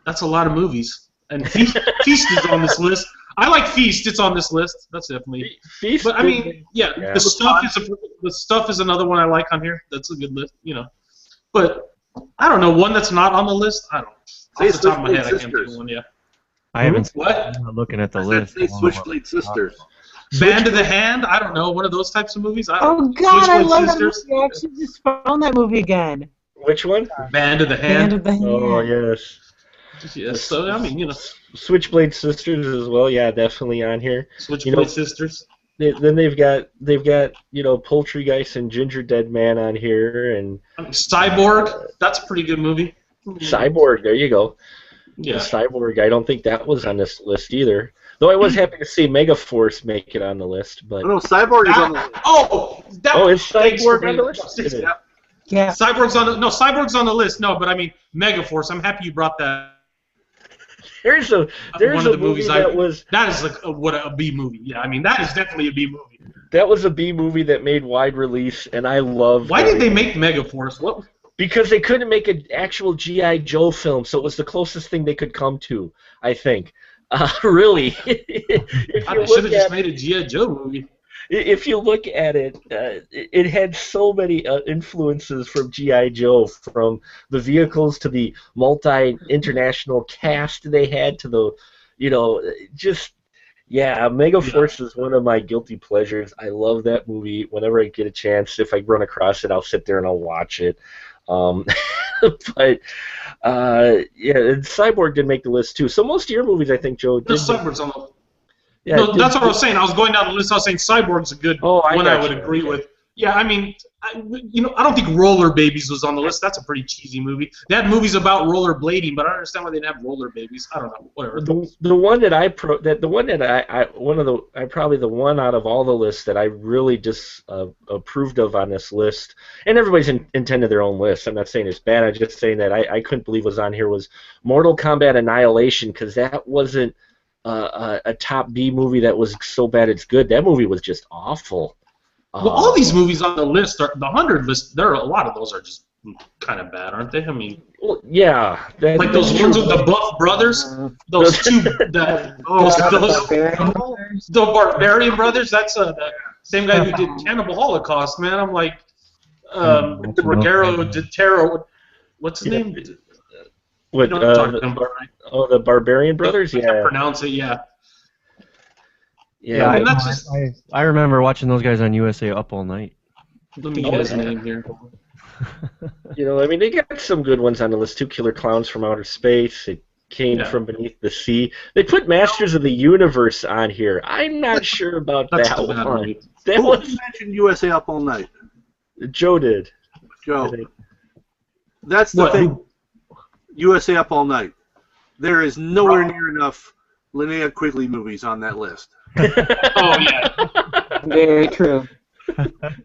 that's a lot of movies. And Feast is on this list. I like Feast. It's on this list. That's definitely. Feast. But I mean, yeah. Yeah. The stuff is another one I like on here. That's a good list, But I don't know, one that's not on the list. I don't. Off the top of my head, I can't think of one. Yeah. I haven't seen What? I'm not looking at the I list. said Switchblade Sisters. Band of the Hand? I don't know. One of those types of movies. I don't Oh know. God, I Switchblade love that Sisters? movie. I actually just found that movie again. Which one? Band of the Hand Hand. of the Hand. Oh yes. Yeah, so I mean, Switchblade Sisters as well. Yeah, definitely on here. Switchblade Sisters. Then they've got Poultrygeist and Ginger Dead Man on here, and Cyborg. That's a pretty good movie. Cyborg. There you go. Yeah. Cyborg. I don't think that was on this list either. Though I was happy to see Megaforce make it on the list, but No, Cyborg is on the list. is thanks for Cyborg on the bringing- list? It is. Yeah. Yeah. Cyborg's on the list. No, but I mean Megaforce. I'm happy you brought that. There's a One of movie the movies that is like a B movie. Yeah, I mean that is definitely a B movie. was a B movie that made wide release, and I love. Why did they make Megaforce? What? Because they couldn't make an actual G.I. Joe film, so it was the closest thing they could come to, I think. Really. If God, you they should have look just at- made a G.I. Joe movie. If you look at it, it had so many influences from G.I. Joe, from the vehicles to the multi-international cast they had to the, Megaforce is one of my guilty pleasures. I love that movie. Whenever I get a chance, if I run across it, I'll sit there and I'll watch it. But and Cyborg did make the list too. So most of your movies, I think, Joe, No, did. Cyborg's on the. Yeah, No, did- that's what I was saying. I was going down the list. I was saying Cyborg's a good Oh, I one. I got would you. agree with. Yeah, I mean, I don't think Roller Babies was on the list. That's a pretty cheesy movie. They had movies about roller blading, but I don't understand why they didn't have roller babies. I don't know. Whatever. The one that probably the one out of all the lists that I really just approved of on this list, and everybody's intended their own list. I'm not saying it's bad. I'm just saying that I couldn't believe was on here was Mortal Kombat Annihilation, because that wasn't a top B movie that was so bad it's good. That movie was just awful. Well, all these movies on the list, the 100 list, there are a lot of those are just kind of bad, aren't they? I mean, Well, yeah, like those ones with the Buff Brothers, those two, the Barbarian Brothers. That's the same guy who did Cannibal Holocaust. Man, I'm like, Ruggero de Terro. What's his name? What? You know what I'm talking about, right? Oh, the Barbarian Brothers. I can't Yeah. pronounce it. Yeah. Yeah. I mean, that's just. I remember watching those guys on USA Up All Night. Let me get his yeah. name here. I mean, they got some good ones on the list too. Killer Clowns from Outer Space. It came from beneath the sea. They put Masters of the Universe on here. I'm not sure about That's that too bad, one. right? That Who was mentioned USA Up All Night? Joe did. Joe. That's the thing. USA Up All Night. There is nowhere near enough Linnea Quigley movies on that list. Oh yeah. Very true.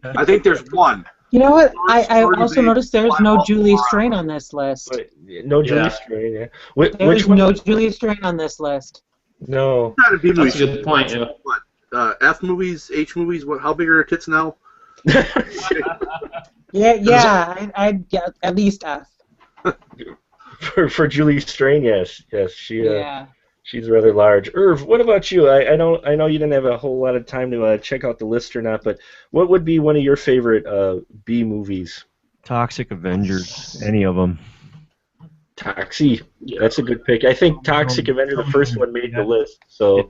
I think there's one. You know what? I Story also Babe, noticed there's Black no Hawk Julie Down. Strain on this list. No Julie Strain. Yeah. Which There's one? no Julie Strain on this list. No. Not a B movie. That's a good point. Yeah. What? F movies, H movies. What? How big are her tits now? Yeah. I'd get at least F. for Julie Strain, yes. She. Yeah. She's rather large. Irv, what about you? I know you didn't have a whole lot of time to check out the list or not, but what would be one of your favorite B movies? Toxic Avengers, any of them. Toxie. That's a good pick. I think Toxic Avenger, the first one, made the list. So.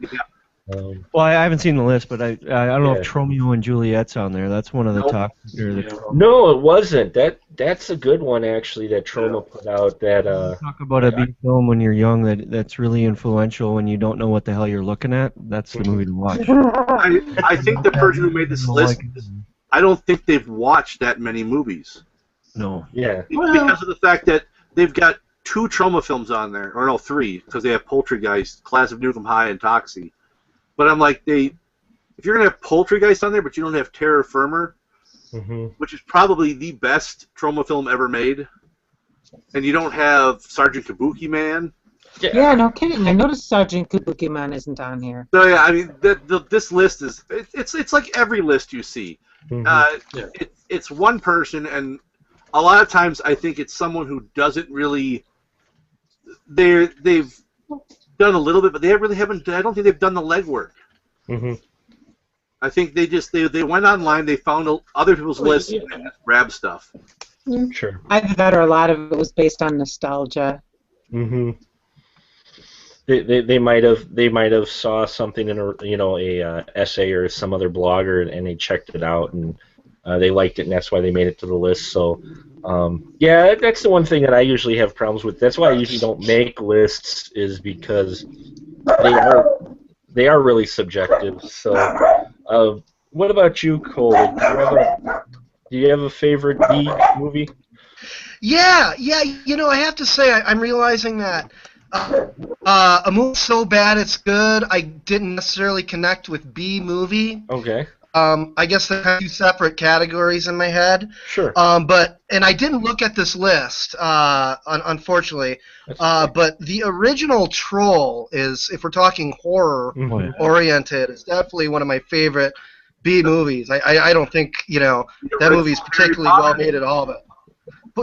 Well, I haven't seen the list, but I don't know if Tromeo and Juliet's on there. That's one of the top. No, it wasn't. That's a good one actually that Troma put out. That talk about a B film when you're young that's really influential when you don't know what the hell you're looking at. That's the movie to watch. I think the person who made this list, I don't think they've watched that many movies. No. Yeah. Because of the fact that they've got 2 Troma films on there, or no, 3, because they have Poltergeist, Class of Nukem High, and Toxie. But I'm like, if you're gonna have Poltergeist on there, but you don't have Terror Firmer, which is probably the best Troma film ever made, and you don't have Sergeant Kabuki Man. Yeah, no kidding. I noticed Sergeant Kabuki Man isn't on here. So yeah, I mean, this list is it's like every list you see. It's one person, and a lot of times I think it's someone who doesn't really. They've done a little bit, but they really haven't. I don't think they've done the legwork. I think they went online, they found other people's lists, and just grabbed stuff. Sure. Either that or a lot of it was based on nostalgia. They might have saw something in a essay or some other blogger and they checked it out and they liked it and that's why they made it to the list. So yeah, that's the one thing that I usually have problems with. That's why I usually don't make lists, is because they are really subjective. So what about you, Cole? Do you have a favorite B movie? Yeah. I have to say, I'm realizing that a movie so bad it's good, I didn't necessarily connect with B movie. Okay. I guess they have 2 separate categories in my head. Sure. And I didn't look at this list, unfortunately. But the original Troll is, if we're talking horror oriented, is definitely one of my favorite B movies. I don't think that movie's particularly well made at all, but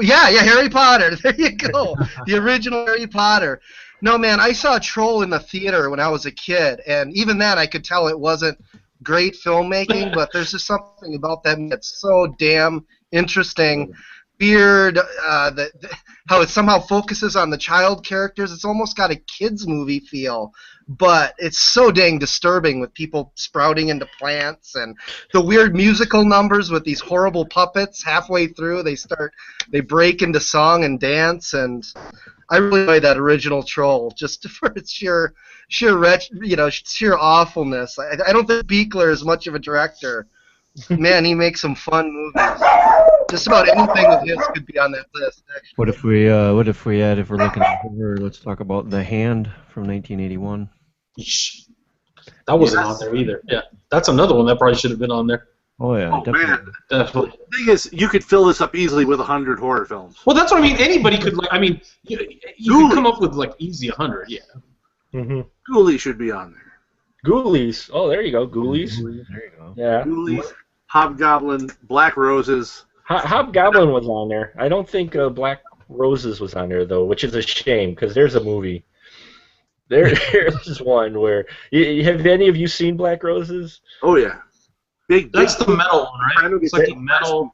yeah, Harry Potter. There you go. The original Harry Potter. No, man, I saw Troll in the theater when I was a kid, and even then I could tell it wasn't great filmmaking, but there's just something about that that's so damn interesting. Weird, how it somehow focuses on the child characters. It's almost got a kids movie feel, but it's so dang disturbing with people sprouting into plants and the weird musical numbers with these horrible puppets. Halfway through, they break into song and dance, and I really enjoy that original Troll just for its sheer awfulness. I don't think Buechler is much of a director. Man, he makes some fun movies. Just about anything of his could be on that list. Actually. What if we're looking at horror, let's talk about The Hand from 1981. That wasn't on there either. Yeah, that's another one that probably should have been on there. Oh yeah, definitely. Man, definitely. The thing is, you could fill this up easily with 100 horror films. Well, that's what I mean. Anybody could you could come up with easy 100. Yeah. Ghoulies should be on there. Ghoulies. Oh, there you go. Ghoulies. There you go. Yeah. Ghoulies, Hobgoblin, Black Roses. Hobgoblin was on there. I don't think Black Roses was on there, though, which is a shame, because there's a movie. There's one where... Have any of you seen Black Roses? Oh, yeah. Big. That's the metal one, right? It's like the metal...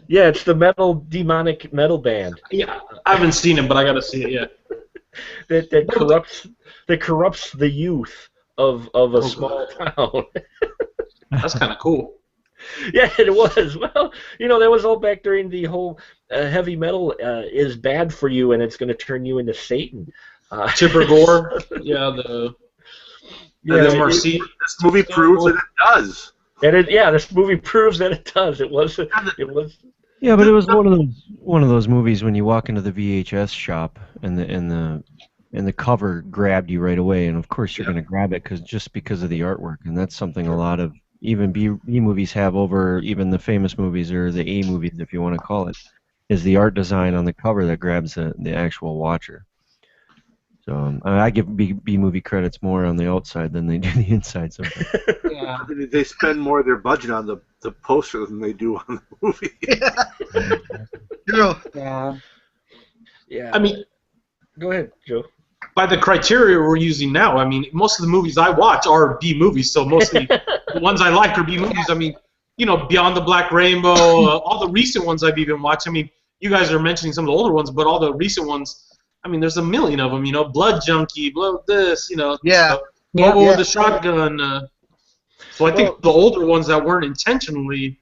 Yeah, it's the demonic metal band Yeah, I haven't seen it, but I gotta see it. Yeah. that corrupts the youth of a small town. That's kind of cool. Yeah, it was. Well, that was all back during the whole heavy metal is bad for you and it's going to turn you into Satan. Chipper Gore. Yeah, Marcy. This movie proves that it does. And this movie proves that it does. It was. Yeah, but it was one of those movies when you walk into the VHS shop and the cover grabbed you right away, and of course you're going to grab it because of the artwork, and that's something a lot of even B movies have over even the famous movies or the A movies, if you want to call it, is the art design on the cover that grabs the actual watcher. So I give B movie credits more on the outside than they do the inside sometimes. Yeah. They spend more of their budget on the poster than they do on the movie. Yeah. Yeah. I mean, go ahead, Joe. By the criteria we're using now, I mean, most of the movies I watch are B movies, so mostly the ones I like are B movies. I mean, Beyond the Black Rainbow, all the recent ones I've even watched. I mean, you guys are mentioning some of the older ones, but all the recent ones, I mean, there's a million of them, Blood Junkie, Blood this, Yeah. Bobo with the Shotgun. So I think the older ones that weren't intentionally,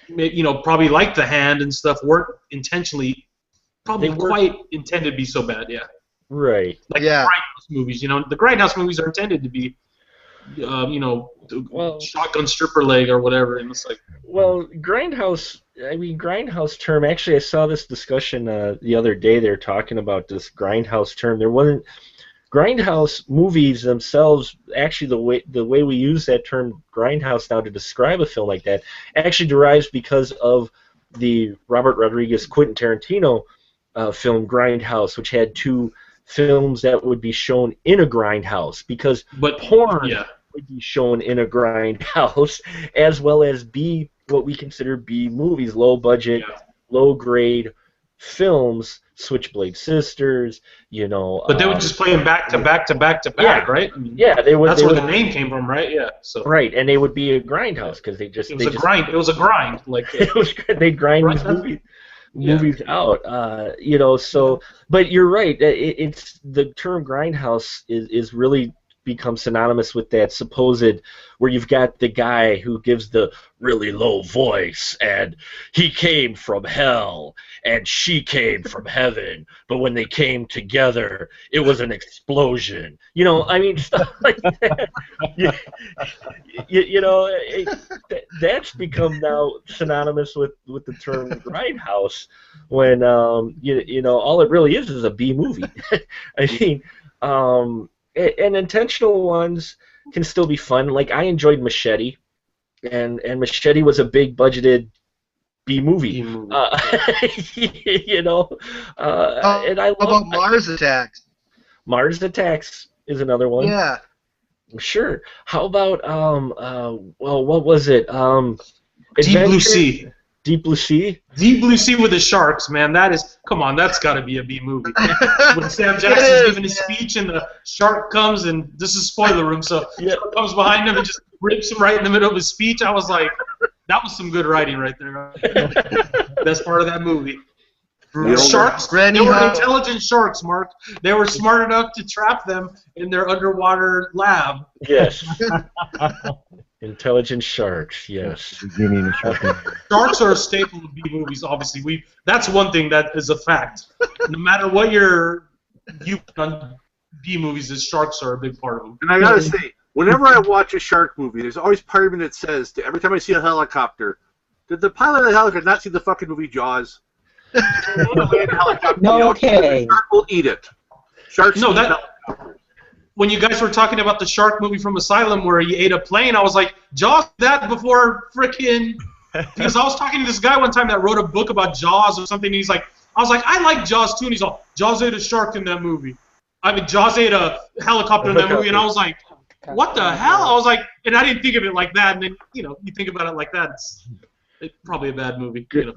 probably like The Hand and stuff, weren't intentionally, probably quite intended to be so bad, yeah. Right. Like the Grindhouse movies, the Grindhouse movies are intended to be, shotgun stripper leg or whatever, and it's like. Well, Grindhouse term. Actually, I saw this discussion the other day. They're talking about this Grindhouse term. There wasn't Grindhouse movies themselves. Actually, the way we use that term Grindhouse now to describe a film like that actually derives because of the Robert Rodriguez Quentin Tarantino film Grindhouse, which had two films that would be shown in a grindhouse, because porn would be shown in a grindhouse, as well as what we consider B movies, low budget, low grade films, Switchblade Sisters, But they would just play them back to back to back to back, right? I mean, they would. That's where the name came from, right? Yeah. So. Right, and they would be a grindhouse because It was a grind. Like they'd grind these movies out, So, but you're right. It's the term grindhouse is really become synonymous with that supposed where you've got the guy who gives the really low voice and he came from hell and she came from heaven, but when they came together it was an explosion. I mean, stuff like that. That's become now synonymous with the term grindhouse when all it really is a B movie. I mean, and intentional ones can still be fun. Like, I enjoyed Machete, and Machete was a big budgeted B movie. And I love. How about Mars Attacks? Mars Attacks is another one. Yeah. Sure. How about what was it? Deep Blue Sea. Deep Blue Sea? Deep Blue Sea with the sharks, man. That's got to be a B movie. When Sam Jackson's giving his speech and the shark comes, and this is spoiler room, so shark comes behind him and just rips him right in the middle of his speech. I was like, that was some good writing right there. Best part of that movie. Sharks, they were intelligent sharks, Mark. They were smart enough to trap them in their underwater lab. Yes. Intelligent sharks, yes. Sharks are a staple of B movies, obviously. That's one thing that is a fact. No matter what your view on B movies is, sharks are a big part of them. And I gotta say, whenever I watch a shark movie, there's always part of me that says, every time I see a helicopter, did the pilot of the helicopter not see the fucking movie Jaws? No, okay. Shark will eat it. Sharks eat helicopters. When you guys were talking about the shark movie from Asylum where he ate a plane, I was like, Jaws that before frickin'... Because I was talking to this guy one time that wrote a book about Jaws or something, and I was like, I like Jaws too, and he's all, Jaws ate a shark in that movie. I mean, Jaws ate a helicopter in that movie, and I was like, what the hell? I was like, and I didn't think of it like that, and then, you think about it like that, it's probably a bad movie. Good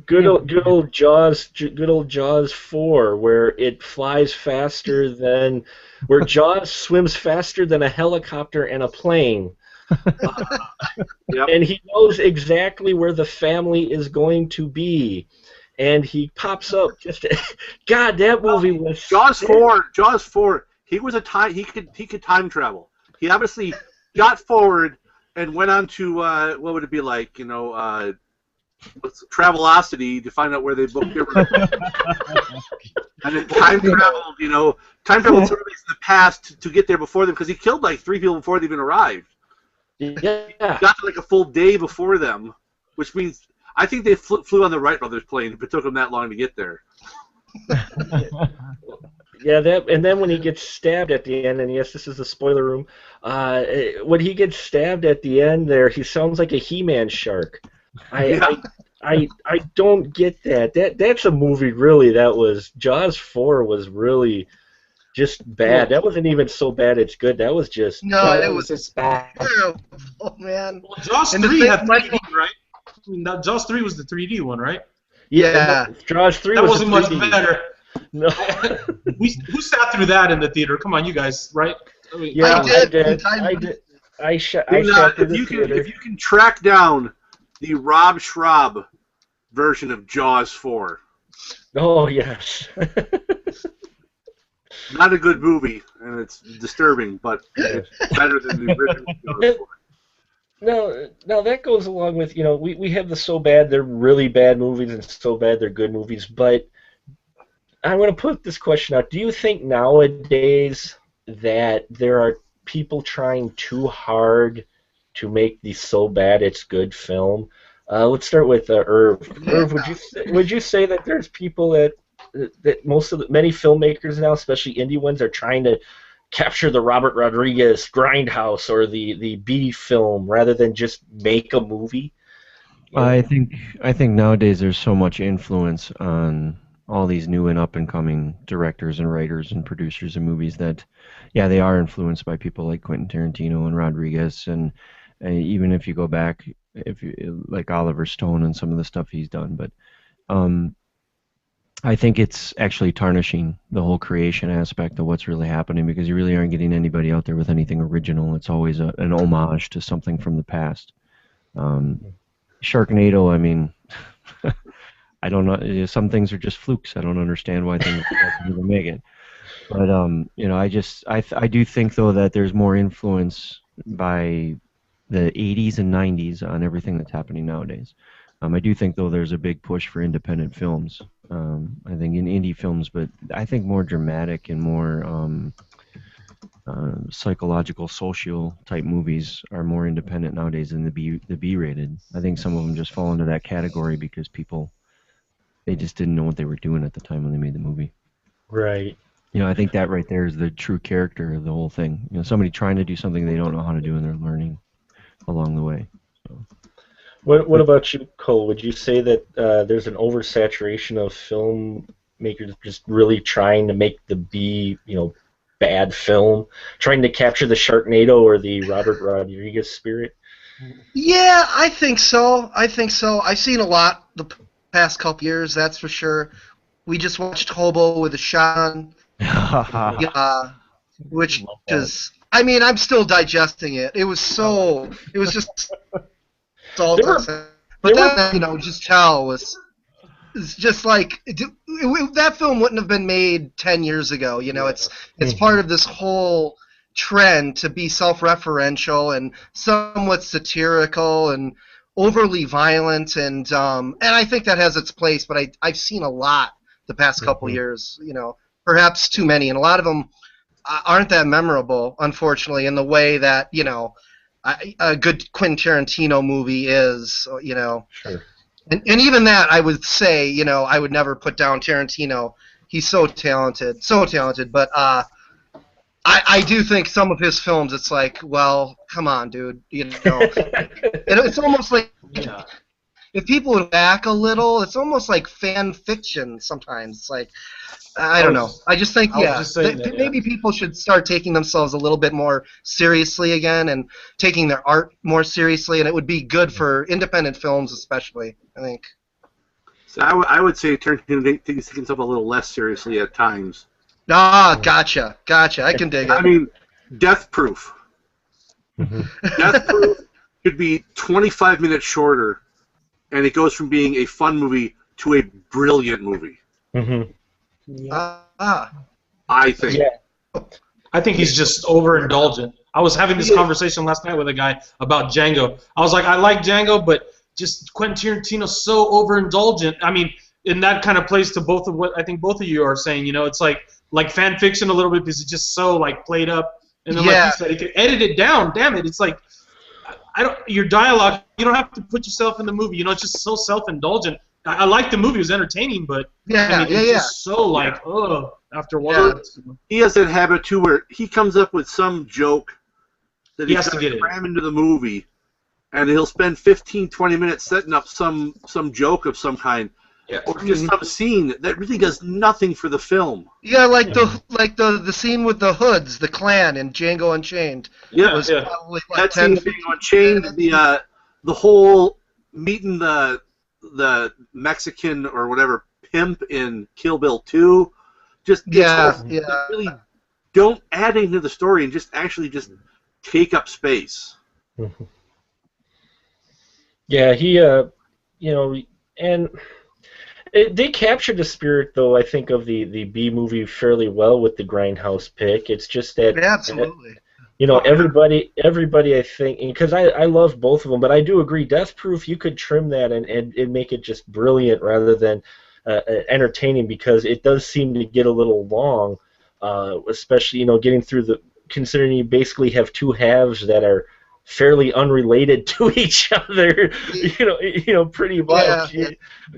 old Jaws 4, where it flies faster than, where Jaws swims faster than a helicopter and a plane, Yep. And he knows exactly where the family is going to be. And he pops up just God, that movie was Jaws 4, he was he could time travel. He obviously got forward and went on to what would it be like, Travelocity to find out where they booked their and then time traveled sort of in the past to get there before them because he killed like 3 people before they even arrived. Yeah. He got there like a full day before them, which means I think they flew on the Wright brothers plane if it took them that long to get there. Yeah, and then when he gets stabbed at the end, and yes, this is the spoiler room, when he gets stabbed at the end there, he sounds like a He-Man shark. I don't get that. That's a movie really that was Jaws 4 was really just bad. That wasn't even so bad it's good. That was just it was just bad. terrible, man. Well, Jaws And the 3 thing- had 3D, right? I mean, Jaws 3 was the 3D one, right? Yeah. Jaws 3 That was wasn't much 3D. better. No. Who sat through that in the theater? Come on, you guys, right? I mean, Yeah, I did. I did. I sat If through the you theater. can track down the Rob Schraub version of Jaws 4, Oh yes. not a good movie, and it's disturbing, but it's better than the original Jaws 4. No, that goes along with, we have the so bad they're really bad movies and so bad they're good movies, but I'm going to put this question out. Do you think nowadays that there are people trying too hard to make the so bad it's good film? Let's start with Irv. Irv, would you say that there's people that many filmmakers now, especially indie ones, are trying to capture the Robert Rodriguez Grindhouse or the B film rather than just make a movie? I think nowadays there's so much influence on all these new and up and coming directors and writers and producers of movies that, yeah, they are influenced by people like Quentin Tarantino and Rodriguez, and even if you go back, like Oliver Stone and some of the stuff he's done, but I think it's actually tarnishing the whole creation aspect of what's really happening because you really aren't getting anybody out there with anything original. It's always an homage to something from the past. Sharknado, I mean, I don't know. Some things are just flukes. I don't understand why things even make it. But I do think though that there's more influence by the 80s and 90s on everything that's happening nowadays. I do think though there's a big push for independent films. I think in indie films, but I think more dramatic and more psychological, social type movies are more independent nowadays than the B-rated. I think some of them just fall into that category because they just didn't know what they were doing at the time when they made the movie. Right. I think that right there is the true character of the whole thing. Somebody trying to do something they don't know how to do and they're learning along the way. So. What about you, Cole? Would you say that there's an oversaturation of filmmakers just really trying to make the bad film, trying to capture the Sharknado or the Robert Rodriguez spirit? Yeah, I think so. I've seen a lot the past couple years, that's for sure. We just watched Hobo with a Shotgun, which is, I mean, I'm still digesting it. It was just so but then, just tell it's just like that film wouldn't have been made 10 years ago. It's part of this whole trend to be self-referential and somewhat satirical and overly violent, and I think that has its place. But I've seen a lot the past couple years. Perhaps too many, and a lot of them aren't that memorable, unfortunately, in the way that a good Quentin Tarantino movie is, Sure. And even that, I would say, I would never put down Tarantino. He's so talented, but I do think some of his films, it's like, well, come on, dude, it's almost like if people would back a little, it's almost like fan fiction sometimes. It's like, I don't know. I just think, maybe people should start taking themselves a little bit more seriously again and taking their art more seriously, and it would be good for independent films especially, I think. So I would say Tarantino takes himself a little less seriously at times. Ah, gotcha. I can dig it. I mean, Death Proof. Death Proof could be 25 minutes shorter, and it goes from being a fun movie to a brilliant movie. Mm-hmm. I think. Yeah. I think he's just overindulgent. I was having this conversation last night with a guy about Django. I was like, I like Django, but just Quentin Tarantino's so overindulgent. I mean, and that kind of plays to both of what I think both of you are saying. You know, it's like fan fiction a little bit because it's just so like played up. And then like you said, he could edit it down. Damn it, it's like your dialogue. You don't have to put yourself in the movie. You know, it's just so self-indulgent. I like the movie; it was entertaining, but it's just so like after a while. He has that habit too, where he comes up with some joke that he has to cram into the movie, and he'll spend 15, 20 minutes setting up some joke of some kind. Yeah. Or just some scene that really does nothing for the film. Yeah, like the scene with the hoods, the clan in Django Unchained. Was probably like that 10, scene in Django Unchained, the whole meeting the Mexican or whatever pimp in Kill Bill 2. Just really don't add anything to the story and just actually just take up space. Yeah, he and. They captured the spirit, though, I think, of the B movie fairly well with the Grindhouse pick. It's just that, absolutely. Everybody, I think, because I love both of them, but I do agree, Death Proof, you could trim that and make it just brilliant rather than entertaining, because it does seem to get a little long, especially, getting through considering you basically have two halves that are fairly unrelated to each other, pretty much. Yeah.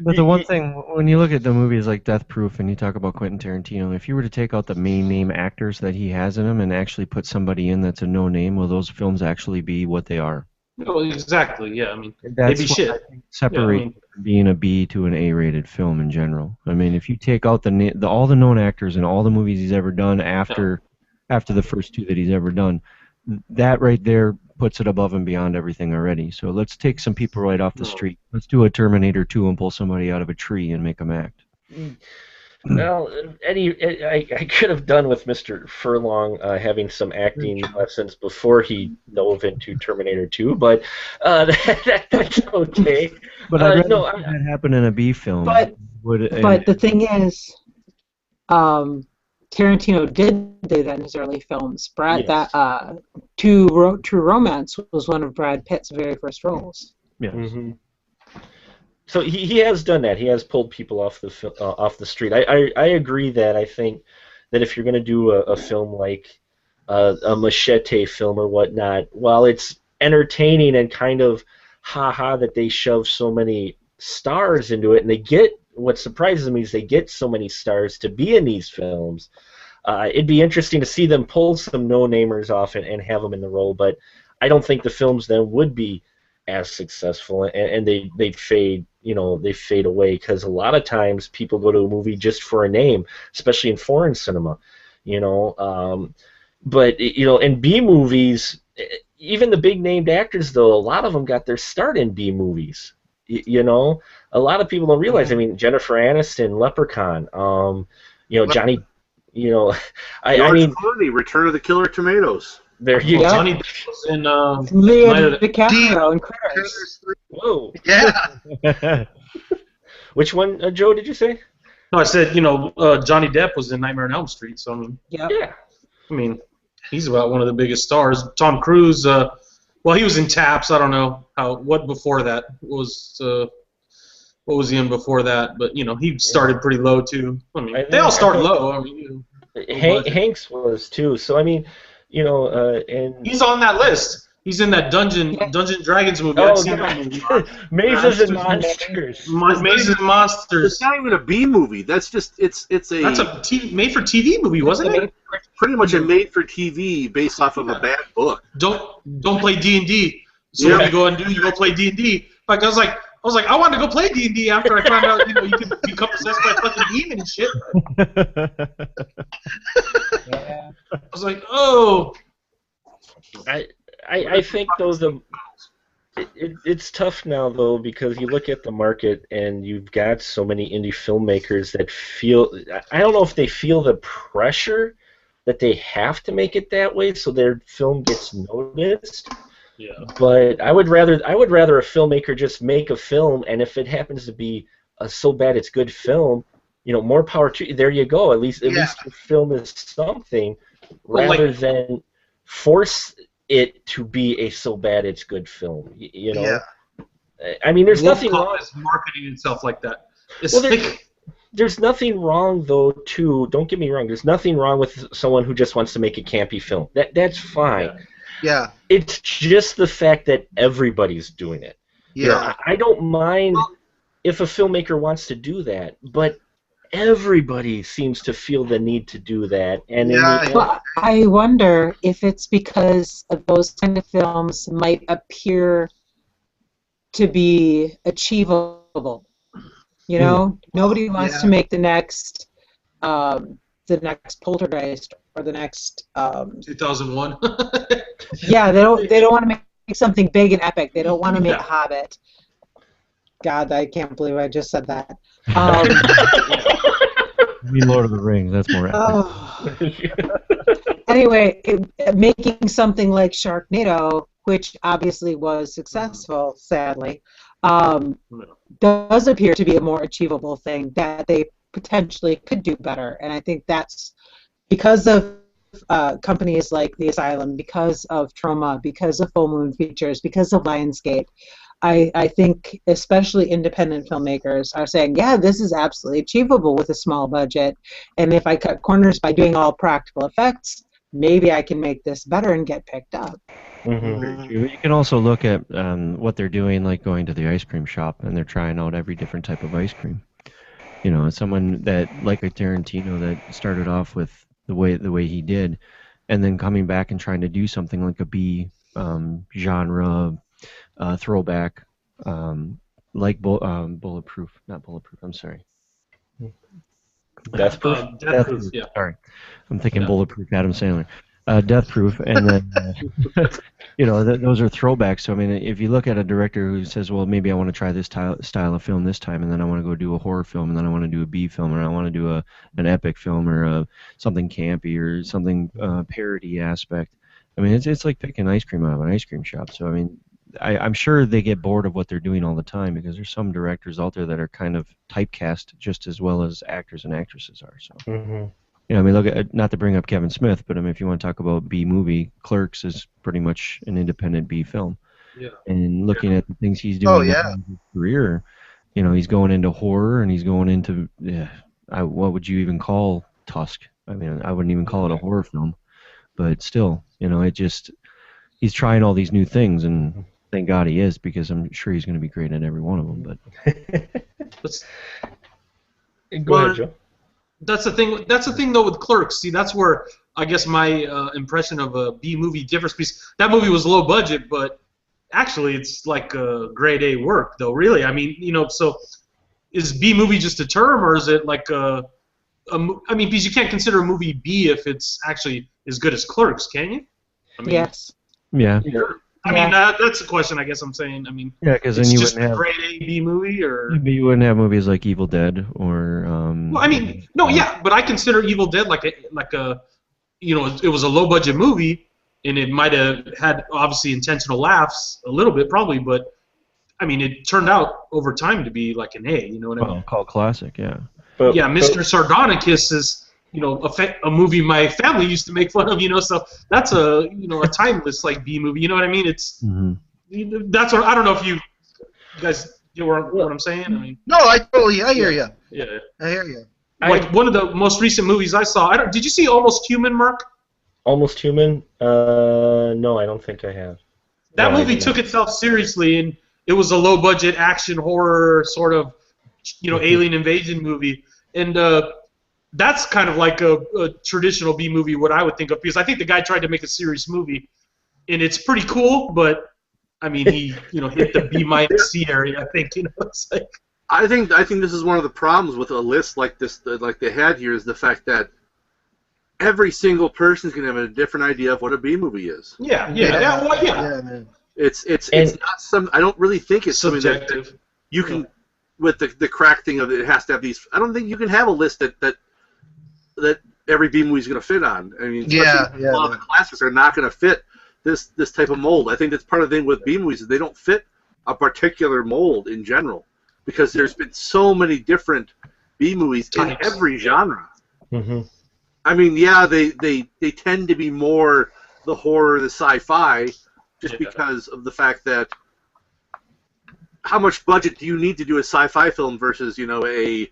But the one thing, when you look at the movies like Death Proof and you talk about Quentin Tarantino, if you were to take out the main name actors that he has in them and actually put somebody in that's a no name, will those films actually be what they are? Well, exactly. Yeah, I mean, that's they'd be shit. Separate being a B to an A-rated film in general. I mean, if you take out all the known actors in all the movies he's ever done after the first two that he's ever done, that right there puts it above and beyond everything already. So let's take some people right off the street. Let's do a Terminator 2 and pull somebody out of a tree and make them act. Well, I could have done with Mr. Furlong having some acting lessons before he dove into Terminator 2, but that's okay. But I'd rather see that happen in a B film. But the thing is, Tarantino did do that in his early films. True Romance was one of Brad Pitt's very first roles. Yes. Mm-hmm. So he has done that. He has pulled people off the street. I agree that I think that if you're going to do a film like a Machete film or whatnot, while it's entertaining and kind of ha-ha that they shove so many stars into it, and what surprises me is they get so many stars to be in these films. It'd be interesting to see them pull some no-namers off and have them in the role, but I don't think the films then would be as successful, and they fade away, because a lot of times people go to a movie just for a name, especially in foreign cinema, but in B movies, even the big named actors, though, a lot of them got their start in B movies. A lot of people don't realize. I mean, Jennifer Aniston, Leprechaun, Johnny. I mean, Clooney, Return of the Killer Tomatoes. There you go. Johnny Depp was in Leonardo DiCaprio and Critters. Whoa. Yeah. Which one, Joe? Did you say? No, I said Johnny Depp was in Nightmare on Elm Street. So yeah. I mean, he's about one of the biggest stars. Tom Cruise. He was in Taps. I don't know what before that was. What was he in before that? But he started pretty low too. I mean, they all start low. I mean, Hanks was too. So I mean, and he's on that list. He's in that Dungeon Dragons movie. Oh, Mazes and Monsters. Mazes and Monsters. It's not even a B movie. That's just that's a made for TV movie, wasn't it? Pretty much a made for TV based off of a bad book. Don't play D&D. So what you go play D&D. Like I was like, I wanted to go play D&D after I found out, you can become possessed by a fucking demon and shit. Yeah. I was like, oh. I think though it's tough now though, because you look at the market and you've got so many indie filmmakers that feel, I don't know if they feel the pressure that they have to make it that way so their film gets noticed. Yeah. But I would rather a filmmaker just make a film, and if it happens to be a so bad it's good film, more power to you. There you go. At least your film is something, rather than force it to be a so bad it's good film. Yeah. I mean, there's nothing wrong. Is marketing itself like that. There's nothing wrong though. Too. Don't get me wrong. There's nothing wrong with someone who just wants to make a campy film. That's fine. Yeah. It's just the fact that everybody's doing it. Yeah. I don't mind if a filmmaker wants to do that, but everybody seems to feel the need to do that. And well, I wonder if it's because of those kind of films might appear to be achievable. Nobody wants to make the next Poltergeist or the next 2001. Yeah, they don't want to make something big and epic. They don't want to make Hobbit. God, I can't believe I just said that. I mean, Lord of the Rings. That's more epic. Anyway, making something like Sharknado, which obviously was successful, sadly, does appear to be a more achievable thing that they potentially could do better. And I think that's because of companies like The Asylum, because of Troma, because of Full Moon Features, because of Lionsgate. I think especially independent filmmakers are saying, yeah, this is absolutely achievable with a small budget, and if I cut corners by doing all practical effects, maybe I can make this better and get picked up. Mm-hmm. You can also look at what they're doing, like going to the ice cream shop, and they're trying out every different type of ice cream. Someone that, like a Tarantino, that started off with the way he did, and then coming back and trying to do something like a B genre throwback, like Bulletproof, not Bulletproof. I'm sorry. Death Proof. Death Proof. Yeah. Sorry, I'm thinking Bulletproof. Adam Sandler. Death Proof, and then those are throwbacks. So I mean, if you look at a director who says, "Well, maybe I want to try this style of film this time, and then I want to go do a horror film, and then I want to do a B film, or I want to do an epic film, or something campy, or something parody aspect." I mean, it's like picking ice cream out of an ice cream shop. So I mean, I'm sure they get bored of what they're doing all the time, because there's some directors out there that are kind of typecast just as well as actors and actresses are. So. Mm-hmm. I mean, look at, not to bring up Kevin Smith, but I mean, if you want to talk about B movie, Clerks is pretty much an independent B film. Yeah. And looking at the things he's doing in his career, he's going into horror, and he's going into what would you even call Tusk? I mean, I wouldn't even call it a horror film, but still, he's trying all these new things, and thank God he is, because I'm sure he's going to be great at every one of them. But go ahead, Joe. That's the thing, though, with Clerks. See, that's where I guess my impression of a B movie differs. Because that movie was low budget, but actually, it's like a grade A work, though. Really, I mean, so is B movie just a term, or is it like I mean, because you can't consider a movie B if it's actually as good as Clerks, can you? I mean, yes. Yeah. I mean, that's the question. I guess I'm saying. I mean, yeah, because then you wouldn't have a grade A B movie, or you wouldn't have movies like Evil Dead, or. Well, I mean, no, yeah, but I consider Evil Dead like a, it was a low budget movie, and it might have had obviously intentional laughs a little bit, probably, but I mean, it turned out over time to be like an A. You know what I mean? Called classic, yeah. Yeah, Mr. Sardonicus is. A movie my family used to make fun of, so that's a timeless like B movie. You know what I mean? It's that's what I don't know if you guys get what I'm saying. I mean, no, I hear you. Yeah, I hear you. Like one of the most recent movies I saw. Did you see Almost Human, Mark? Almost Human? No, I don't think I have. That movie took itself seriously, and it was a low budget action horror sort of alien invasion movie, and that's kind of like a traditional B movie, what I would think of, because I think the guy tried to make a serious movie, and it's pretty cool, but I mean, he hit the B-C area. I think it's like. I think this is one of the problems with a list like this, like they had here, is the fact that every single person is going to have a different idea of what a B movie is. Yeah. Man. It's not some. I don't really think it's subjective. Something that you can, with the crack thing of it has to have these. I don't think you can have a list that every B movie is going to fit on. I mean, Yeah, a lot of the classics are not going to fit this type of mold. I think that's part of the thing with B movies is they don't fit a particular mold in general because there's been so many different B movies in every genre. Mm-hmm. I mean, yeah, they tend to be more the horror, the sci-fi, just because of the fact that how much budget do you need to do a sci-fi film versus, you know, hey,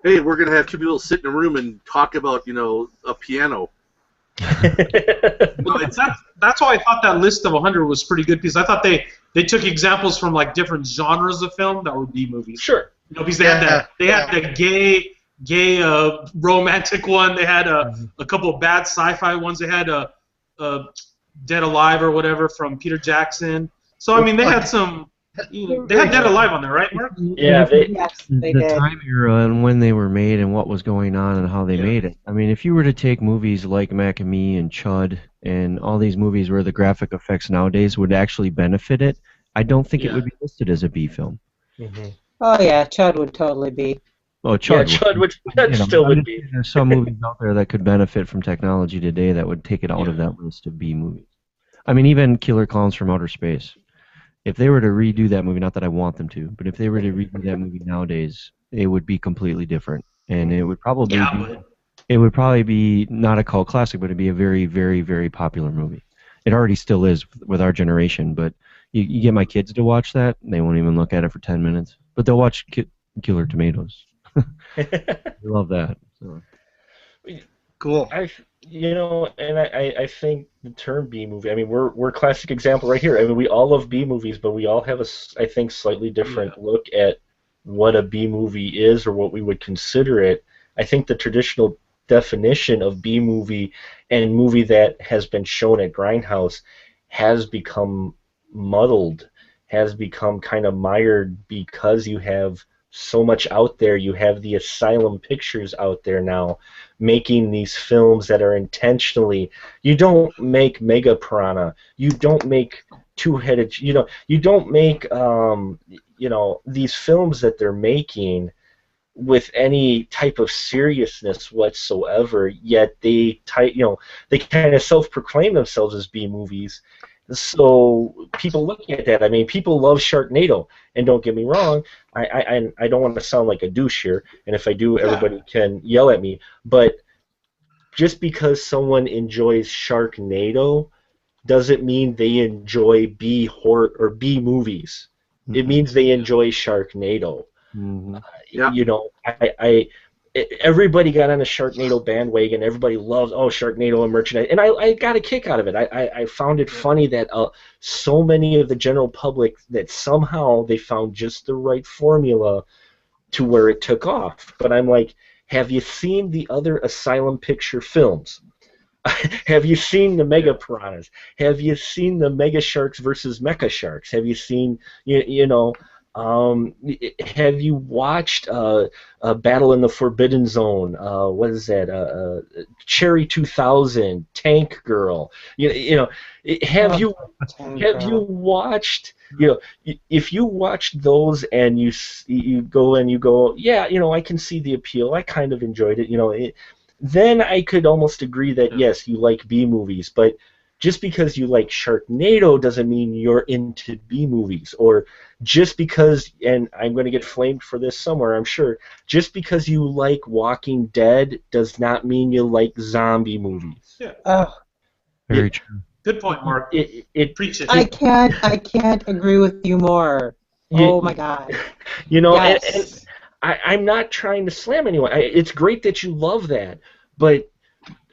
we're going to have two people sit in a room and talk about, you know, a piano. No, that's why I thought that list of 100 was pretty good because I thought they took examples from like different genres of film that were B movies. Sure. You know, because they had the gay romantic one. They had a couple of bad sci-fi ones. They had a Dead Alive or whatever from Peter Jackson. So I mean, they had some. They had Dead Alive on there, right, Mark? Yeah, they did. Time era and when they were made and what was going on and how they made it. I mean, if you were to take movies like Mac and Me and Chud and all these movies where the graphic effects nowadays would actually benefit it, I don't think it would be listed as a B film. Mm-hmm. Oh yeah, Chud would totally be. Oh, Chud. Yeah, Chud would still would be. There's some movies out there that could benefit from technology today that would take it out of that list of B movies. I mean, even Killer Clowns from Outer Space. If they were to redo that movie, not that I want them to, but if they were to redo that movie nowadays, it would be completely different, and it would probably be not a cult classic, but it'd be a very, very, very popular movie. It already still is with our generation, but you get my kids to watch that, and they won't even look at it for 10 minutes, but they'll watch Killer Tomatoes. They love that. So. Cool. I think the term B movie. I mean, we're a classic example right here. I mean, we all love B movies, but we all have I think, slightly different look at what a B movie is or what we would consider it. I think the traditional definition of B movie and movie that has been shown at Grindhouse has become muddled, has become kind of mired because you have so much out there. You have the Asylum Pictures out there now making these films that are intentionally, you don't make Mega Piranha, you don't make Two-Headed, you don't make these films that they're making with any type of seriousness whatsoever, yet they kind of self-proclaim themselves as B movies. So people looking at that, I mean, people love Sharknado, and don't get me wrong, I don't want to sound like a douche here, and if I do, everybody can yell at me, but just because someone enjoys Sharknado doesn't mean they enjoy B horror or B movies. Mm-hmm. It means they enjoy Sharknado. Mm-hmm. Everybody got on a Sharknado bandwagon. Everybody loves Sharknado and merchandise, and I got a kick out of it. I found it funny that so many of the general public that somehow they found just the right formula to where it took off. But I'm like, have you seen the other Asylum Picture films? Have you seen the Mega Piranhas? Have you seen the Mega Sharks versus Mecha Sharks? Have you seen have you watched Battle in the Forbidden Zone? What is that? Cherry 2000, Tank Girl. Have you watched? If you watched those and you go, yeah, I can see the appeal. I kind of enjoyed it. Then I could almost agree that yes, you like B movies, but just because you like Sharknado doesn't mean you're into B movies, or just because, and I'm going to get flamed for this somewhere, I'm sure, just because you like Walking Dead does not mean you like zombie movies. Yeah. Very true. Good point, Mark. Preach it. I can't agree with you more. Oh my God. Yes. And I'm not trying to slam anyone. It's great that you love that, but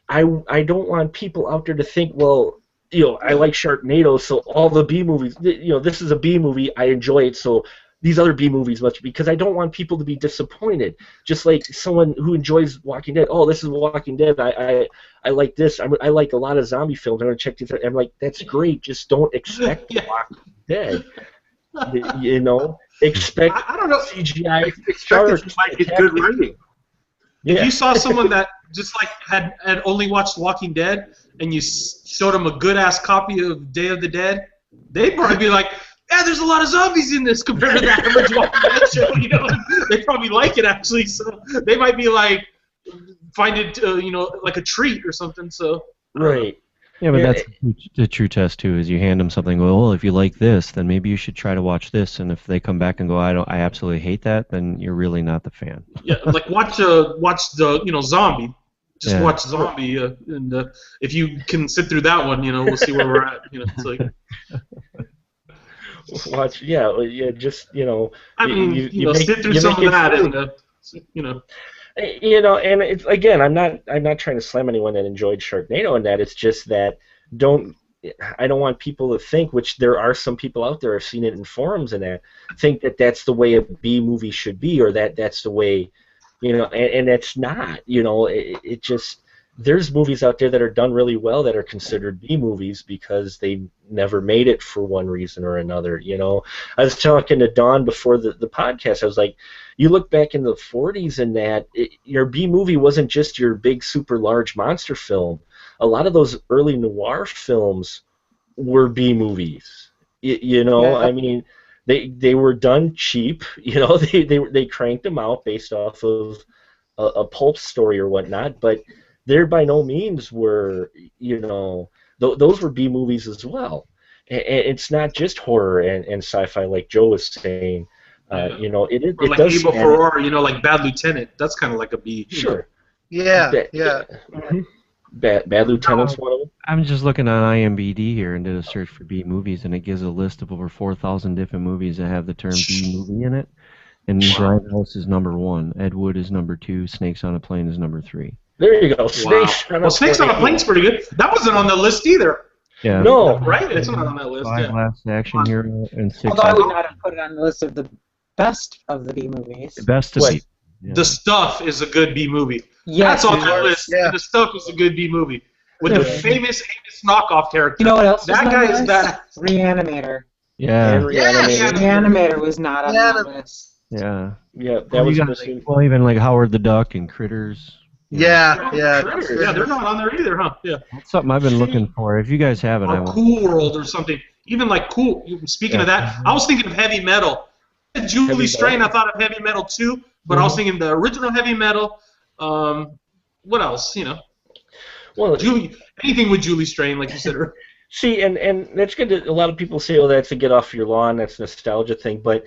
I don't want people out there to think, well, I like Sharknado, so all the B movies, this is a B movie, I enjoy it, so these other B movies must, because I don't want people to be disappointed. Just like someone who enjoys Walking Dead, this is Walking Dead, I like this, I like a lot of zombie films, I'm going to check these out. I'm like, that's great, just don't expect Walking Dead. Expect I don't know. CGI. Expect that you might get good writing. If you saw someone that just like had only watched Walking Dead and you showed them a good-ass copy of Day of the Dead, they'd probably be like, yeah, there's a lot of zombies in this compared to the average Walking Dead show, They probably like it, actually, so they might be like find it, like a treat or something. So Right. Yeah, but Yeah, that's the true test too. Is you hand them something. Well, if you like this, then maybe you should try to watch this. And if they come back and go, I absolutely hate that, then you're really not the fan. yeah, like watch the Zombie. Just Yeah. watch Zombie, and if you can sit through that one, we'll see where we're at. It's like, watch. Yeah. Just I mean, you make- sit through you some make of that, it and and it's again, I'm not trying to slam anyone that enjoyed Sharknado in that. It's just that I don't want people to think, which there are some people out there, I've seen it in forums and that, think that that's the way a B movie should be, or that's the way, and it's not. It just, there's movies out there that are done really well that are considered B movies because they never made it for one reason or another. I was talking to Dawn before the podcast. I was like, you look back in the 40s and that, your B movie wasn't just your big super large monster film. A lot of those early noir films were B movies. I mean, they were done cheap. They cranked them out based off of a pulp story or whatnot, but there by no means were, those were B movies as well. And it's not just horror and sci-fi like Joe was saying. It or like does Abel span- Ferrara, like Bad Lieutenant. That's kind of like a B. Sure. Yeah, Ba- yeah. Mhm. Bad Lieutenant's one of them. I'm just looking on IMDb here and did a search for B movies, and it gives a list of over 4,000 different movies that have the term B movie in it. And Grindhouse is number 1. Ed Wood is number 2. Snakes on a Plane is number 3. There you go. Wow. Snakes on a Plane's pretty good. That wasn't on the list either. Yeah. No. Right? It's not on that list. 5 Yeah. Last Action Hero and 6. Although I would not have put it on the list of the best of the B movies. Best of What? B. Yeah. The Stuff is a good B movie. Yes, That's on it that was. list. Yeah. The Stuff is a good B movie. With Yeah. the famous Amos knockoff character. You know what else? That was guy on is the bad. list? Reanimator. Yeah. Reanimator. Reanimator was not on Yeah, that list. Yeah. Yeah, that Well, was you got, missing. well, even like Howard the Duck and Critters. Yeah. Critters. Yeah, they're not on there either, huh? Yeah. That's something I've been looking for. If you guys haven't, I Or want. Cool World or something. Even like Cool. Speaking of that, I was thinking of Heavy Metal. Julie Heavy Strain, Metal. I thought of Heavy Metal too, but I was thinking the original Heavy Metal. What else? Well, Anything with Julie Strain, like you said earlier. see, and that's good. A lot of people say, "Oh, that's a get off your lawn. That's a nostalgia thing." But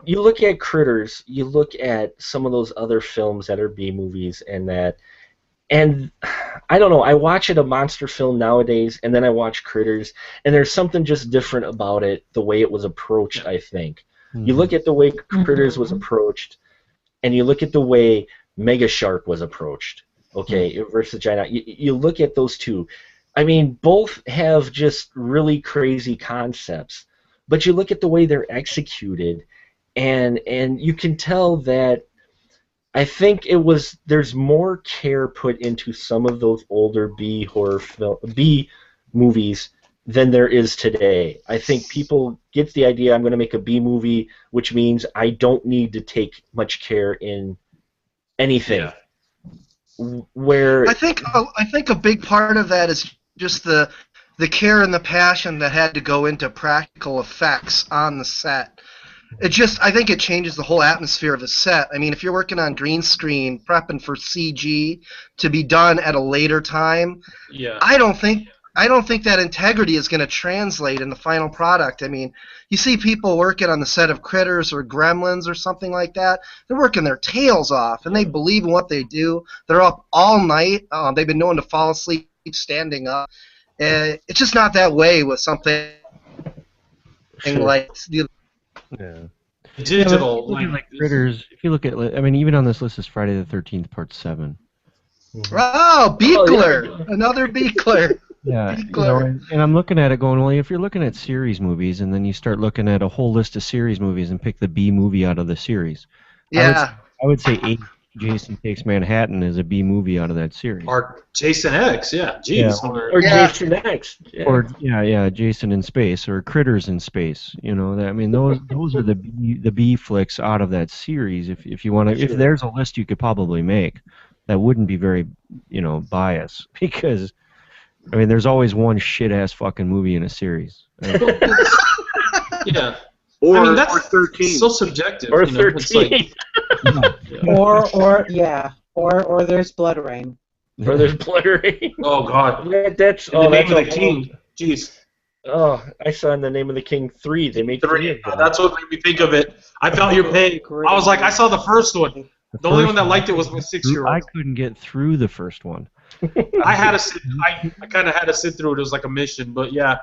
you look at Critters, you look at some of those other films that are B movies, and I don't know. I watch a monster film nowadays, and then I watch Critters, and there's something just different about it, the way it was approached. I think you look at the way Critters was approached, and you look at the way Mega Shark was approached. Okay, versus Giant. You look at those two. I mean, both have just really crazy concepts, but you look at the way they're executed, and you can tell that I think there's more care put into some of those older B movies than there is today. I think people get the idea I'm going to make a B movie, which means I don't need to take much care in anything. Yeah. Where I think a big part of that is just the care and the passion that had to go into practical effects on the set. I think it changes the whole atmosphere of the set. I mean, if you're working on green screen, prepping for CG to be done at a later time, Yeah. I don't think that integrity is going to translate in the final product. I mean, you see people working on the set of Critters or Gremlins or something like that. They're working their tails off, and they believe in what they do. They're up all night. They've been known to fall asleep standing up. It's just not that way with something like the. Yeah. Digital. Yeah, like Critters. If you look at, I mean, even on this list is Friday the 13th Part 7. Oh, Beekler! Another Beekler. Yeah, Beekler. and I'm looking at it going, well, if you're looking at series movies and then you start looking at a whole list of series movies and pick the B movie out of the series, Yeah. I would say Jason Takes Manhattan is a B movie out of that series. Or Jason X, yeah. Jeez. or Yeah. Jason X. Yeah. Or Jason in Space or Critters in Space. I mean, those are the B flicks out of that series. If you want to, if there's a list you could probably make, that wouldn't be very biased because. I mean, there's always one shit-ass fucking movie in a series. Yeah. Or, that's or 13. so subjective. Or It's like, 13. Or Or there's Blood Rain. Or there's Blood Rain. Oh God. That's In the Name of the that's King. Jeez. Oh, I saw In the Name of the King 3. They made 3 of them. That's what made me think of it. I felt your pain. I was like, I saw the first one. The only one that liked it was my 6-year-old. I couldn't get through the first one. I had to sit. I kind of had to sit through it. It was like a mission, but yeah,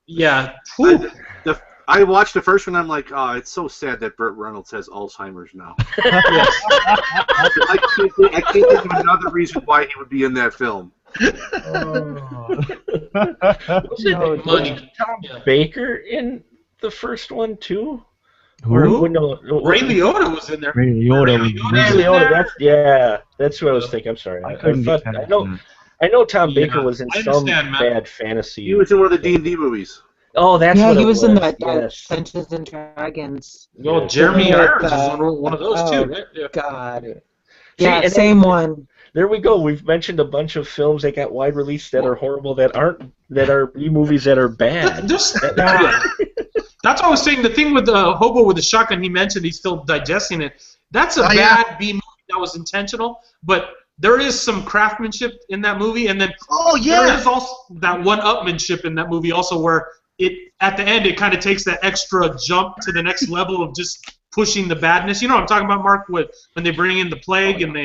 yeah. Whew. I watched the first one. I'm like, oh, it's so sad that Burt Reynolds has Alzheimer's now. Yes. I can't think of another reason why he would be in that film. Was Money. Tom Baker in the first one too? Who? No, Ray Liotta was in there. Ray Liotta was Ray Liotta, that's what I was thinking. I'm sorry. I couldn't get I past know. that. I know Tom Yeah, Baker was in I some understand, man. bad fantasy. He was in one of the D&D movies. Oh, that's Yeah, what he it was in that Yes. Dungeons and Dragons. Well, Jeremy Yeah, Irons is one of those too, right? Yeah. God. See, Yeah, and same one. There we go. We've mentioned a bunch of films that got wide release that are horrible, that are B-movies that are bad. That's what I was saying. The thing with the Hobo with the Shotgun, he mentioned he's still digesting it. That's a bad B movie that was intentional, but there is some craftsmanship in that movie, and then there is also that one-upmanship in that movie also, where it at the end it kind of takes that extra jump to the next level of just pushing the badness. You know what I'm talking about, Mark? When they bring in the plague and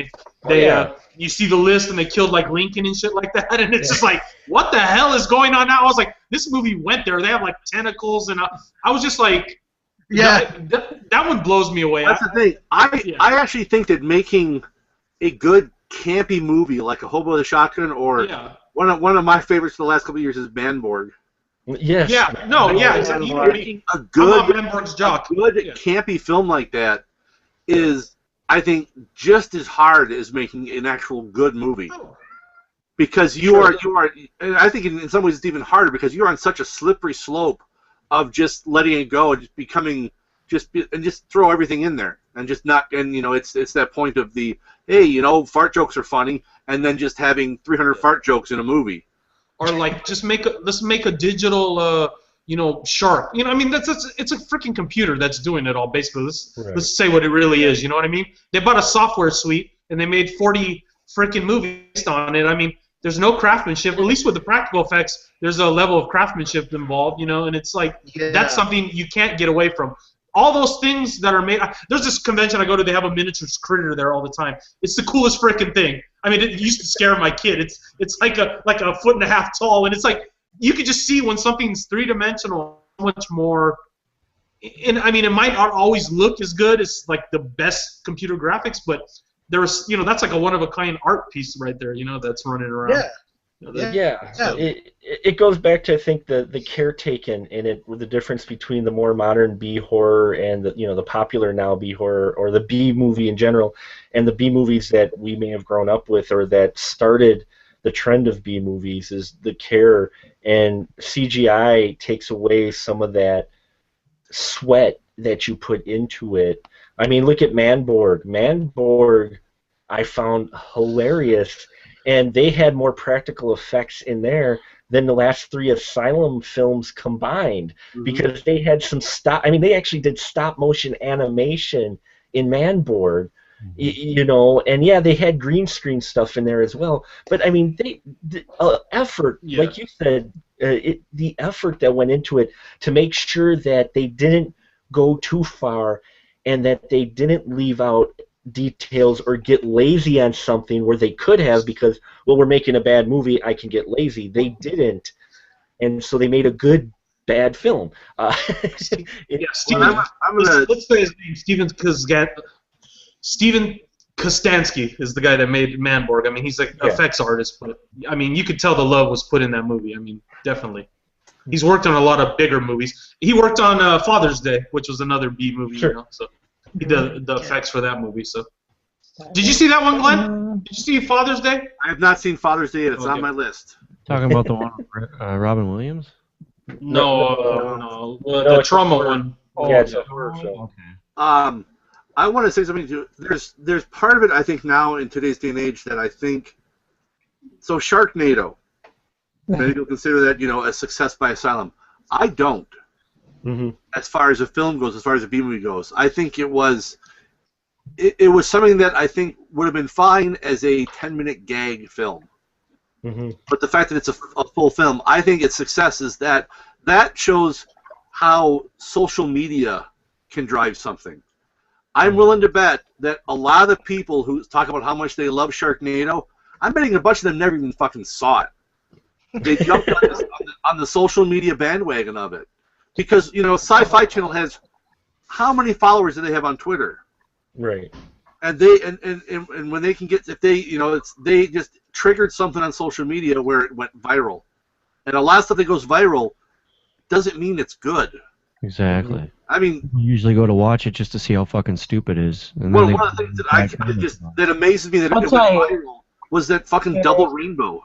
you see the list and they killed like Lincoln and shit like that, and it's just like, what the hell is going on now? I was like, this movie went there. They have like tentacles, and I was just like, that one blows me away. That's the thing. I actually think that making a good campy movie like a Hobo with a Shotgun, or one of my favorites for the last couple of years is Manborg. Yes. Making a good campy film like that is, I think, just as hard as making an actual good movie. Because you are, and I think in some ways it's even harder because you're on such a slippery slope of just letting it go and just becoming, just throw everything in there and just not, and it's that point of the, hey, fart jokes are funny, and then just having 300 fart jokes in a movie. Or like, let's make a digital, shark. I mean, it's a freaking computer that's doing it all, basically. Let's say what it really is, you know what I mean? They bought a software suite, and they made 40 freaking movies on it. I mean, there's no craftsmanship, at least with the practical effects, there's a level of craftsmanship involved, and it's like, that's something you can't get away from. All those things that are made, there's this convention I go to, they have a miniature critter there all the time. It's the coolest freaking thing. I mean, it used to scare my kid. It's like a 1.5 feet tall, and it's like, you could just see when something's three-dimensional, how much more, and I mean, it might not always look as good as like the best computer graphics, but there's, that's like a one-of-a-kind art piece right there, that's running around. It goes back to, I think, the care taken in it, with the difference between the more modern B horror and the popular now B horror, or the B movie in general, and the B movies that we may have grown up with, or that started the trend of B movies, is the care, and CGI takes away some of that sweat that you put into it. I mean, look at Manborg. Manborg, I found hilarious. And they had more practical effects in there than the last 3 Asylum films combined, because they had some they actually did stop motion animation in Manborg, and they had green screen stuff in there as well. But I mean, the effort, like you said, the effort that went into it to make sure that they didn't go too far and that they didn't leave out details or get lazy on something where they could have, because, well, we're making a bad movie, I can get lazy. They didn't, and so they made a good bad film. Let's say his name, Steven Kostansky is the guy that made Manborg. I mean, he's like effects artist, but I mean, you could tell the love was put in that movie. I mean, definitely. He's worked on a lot of bigger movies. He worked on Father's Day, which was another B movie, so he did the effects for that movie. So, did you see that one, Glenn? Did you see Father's Day? I have not seen Father's Day yet. It's on my list. Talking about the one with Robin Williams? No, the trauma one. It's a horror film. Okay. I want to say something to you. There's part of it, I think, now in today's day and age that I think. So Sharknado, many people consider that a success by Asylum. I don't. As far as a film goes, as far as a B movie goes, I think it was it was something that I think would have been fine as a 10-minute gag film. Mm-hmm. But the fact that it's a full film, I think its success is that shows how social media can drive something. I'm willing to bet that a lot of the people who talk about how much they love Sharknado, I'm betting a bunch of them never even fucking saw it. They jumped on the social media bandwagon of it. Because, you know, Sci-Fi Channel has, how many followers do they have on Twitter? Right. And they and when they can get, if they, you know, they just triggered something on social media where it went viral. And a lot of stuff that goes viral doesn't mean it's good. Exactly. I mean, You usually go to watch it just to see how fucking stupid it is. And one then of the things that amazes me that it went viral was that fucking Double Rainbow.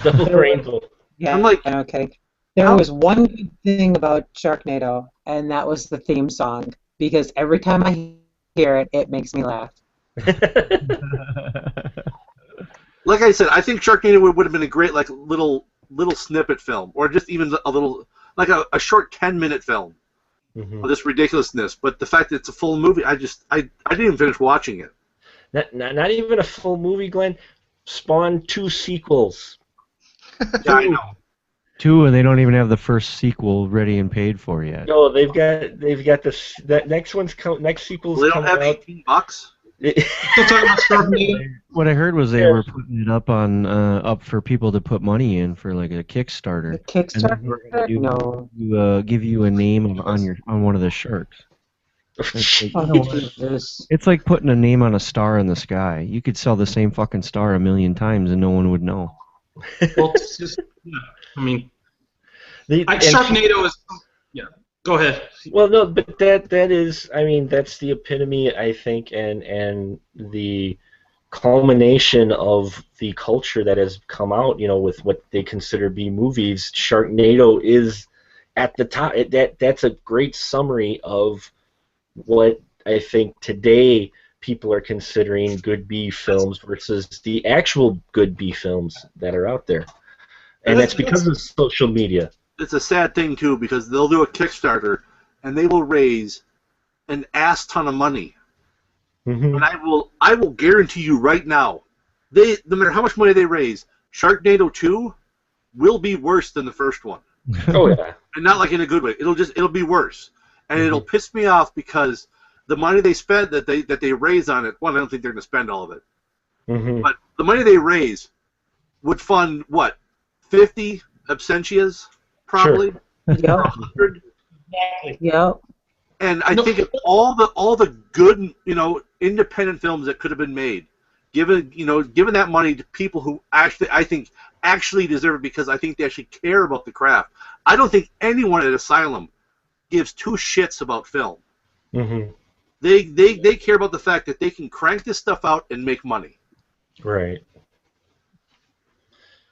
Double Rainbow. Yeah, I'm like, okay. There was one good thing about Sharknado, and that was the theme song. Because every time I hear it, it makes me laugh. like I said, I think Sharknado would have been a great like little snippet film, or just even a little like a short 10-minute film of this ridiculousness. But the fact that it's a full movie, I didn't even finish watching it. Not even a full movie, Glenn. Spawned 2 sequels. Yeah, I know. 2, and they don't even have the first sequel ready and paid for yet. No, they've got this. That next sequel's Well, they don't coming have out. $18. Still talking about Sharknado. What I heard was they were putting it up on up for people to put money in for like a Kickstarter. The Kickstarter? And then we're gonna No. give you a name on one of the sharks. Jesus. It's like putting a name on a star in the sky. You could sell the same fucking star 1,000,000 times and no one would know. Well, it's just, yeah. I mean, And Sharknado is. Yeah. Go ahead. Well, no, but that is, I mean, that's the epitome, I think, and the culmination of the culture that has come out, you know, with what they consider B movies. Sharknado is at the top. That's a great summary of what I think today people are considering good B films versus the actual good B films that are out there. And that's because of social media. It's a sad thing too, because they'll do a Kickstarter and they will raise an ass ton of money. Mm-hmm. And I will guarantee you right now, no matter how much money they raise, Sharknado 2 will be worse than the first one. Oh yeah. And not like in a good way. It'll be worse. And it'll piss me off because the money they spent that they raise on it, one, I don't think they're going to spend all of it. Mm-hmm. But the money they raise would fund what? 50 Absentias? Probably. Yep. 100. Yep. And I think of all the good, you know, independent films that could have been made, given that money to people who I think actually deserve it, because I think they actually care about the craft. I don't think anyone at Asylum gives 2 shits about film. Mm-hmm. They care about the fact that they can crank this stuff out and make money. Right.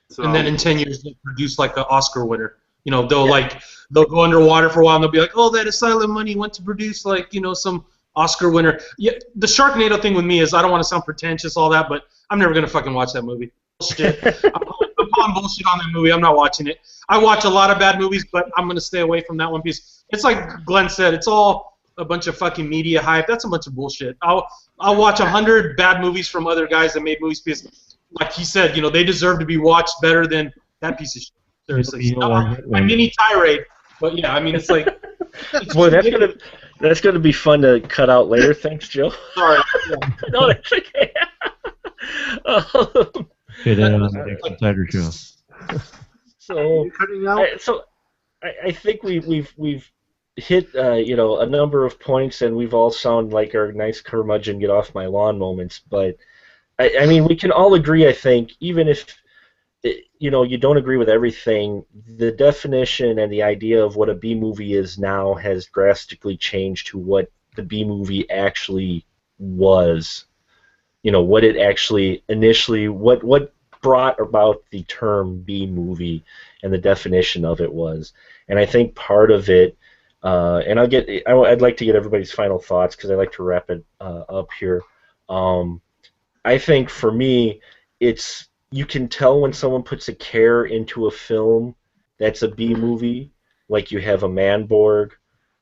So, And then in 10 years, they'll produce like an Oscar winner. You know, they'll go underwater for a while and they'll be like, oh, that Asylum money went to produce like, you know, some Oscar winner. Yeah, the Sharknado thing with me is I don't want to sound pretentious, all that, but I'm never gonna fucking watch that movie. Bullshit. I'm calling bullshit on that movie. I'm not watching it. I watch a lot of bad movies, but I'm gonna stay away from that one piece. It's like Glenn said, it's all a bunch of fucking media hype. That's a bunch of bullshit. I'll watch 100 bad movies from other guys that made movies because, like he said, you know, they deserve to be watched better than that piece of shit. Seriously. My mini tirade. But yeah, I mean, it's like. Boy, that's gonna be fun to cut out later. Thanks, Joe. Sorry. No, that's okay. Get it on the Dick Insider Show. So, cutting out? I think we've hit you know, a number of points, and we've all sound like our nice curmudgeon get off my lawn moments. But I mean, we can all agree, I think, even if you know, you don't agree with everything, the definition and the idea of what a B movie is now has drastically changed to what the B movie actually was. You know, what it actually initially, what brought about the term B movie and the definition of it was. And I think part of it, and I'd like to get everybody's final thoughts because I like to wrap it up here. I think for me, you can tell when someone puts a care into a film that's a B movie, like you have a Manborg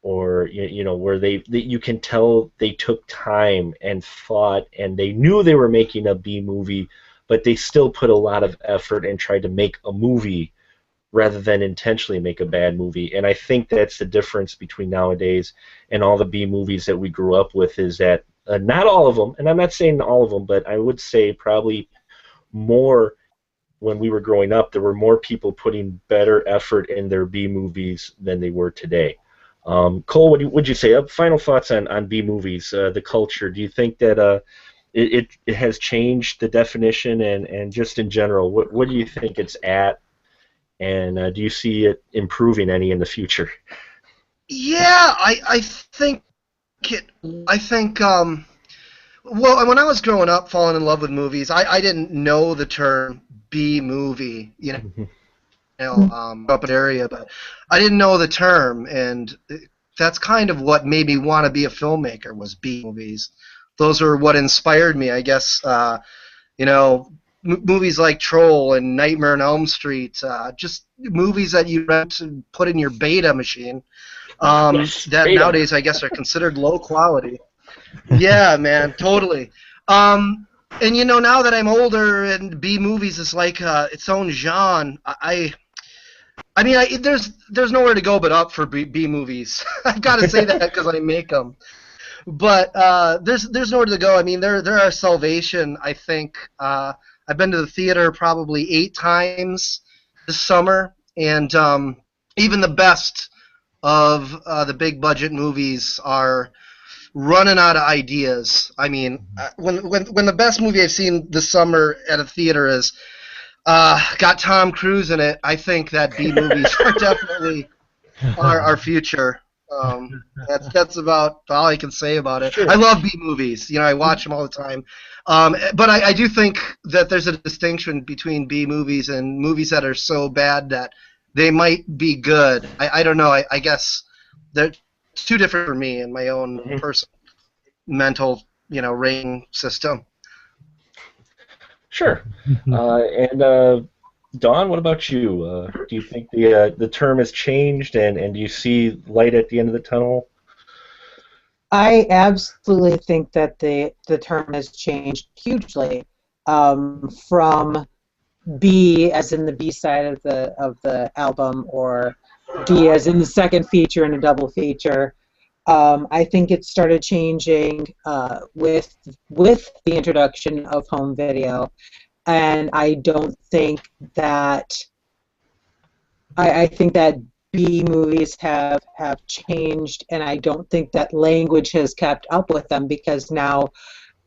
or where you can tell they took time and thought, and they knew they were making a B movie, but they still put a lot of effort and tried to make a movie rather than intentionally make a bad movie. And I think that's the difference between nowadays and all the B movies that we grew up with, is that not all of them, and I'm not saying all of them, but I would say probably more when we were growing up, there were more people putting better effort in their B movies than they were today. Cole, what would you say? Final thoughts on B movies, the culture. Do you think that it has changed the definition, and just in general, what do you think it's at, and do you see it improving any in the future? Yeah, I think well, when I was growing up, falling in love with movies, I didn't know the term B movie, up an area, but I didn't know the term, and that's kind of what made me want to be a filmmaker, was B movies. Those are what inspired me, I guess. Movies like Troll and Nightmare on Elm Street, just movies that you rent and put in your beta machine, Yes, that beta. nowadays I guess are considered low quality. Yeah, man, totally. And now that I'm older, and B movies is like its own genre. There's nowhere to go but up for B movies. I've got to say that because I make them. But there's nowhere to go. I mean, there are salvation. I think I've been to the theater probably 8 times this summer, and even the best of the big budget movies are running out of ideas. I mean, when the best movie I've seen this summer at a theater is got Tom Cruise in it, I think that B movies are definitely our future. That's about all I can say about it. Sure. I love B movies. I watch them all the time. But I do think that there's a distinction between B movies and movies that are so bad that they might be good. I don't know. I guess they're too different for me and my own personal mental, rating system. Sure. And Dawn, what about you? Do you think the term has changed, and do you see light at the end of the tunnel? I absolutely think that the term has changed hugely, from B as in the B side of the album, or B as in the second feature and a double feature. I think it started changing with the introduction of home video, and I don't think that I think that B movies have changed, and I don't think that language has kept up with them, because now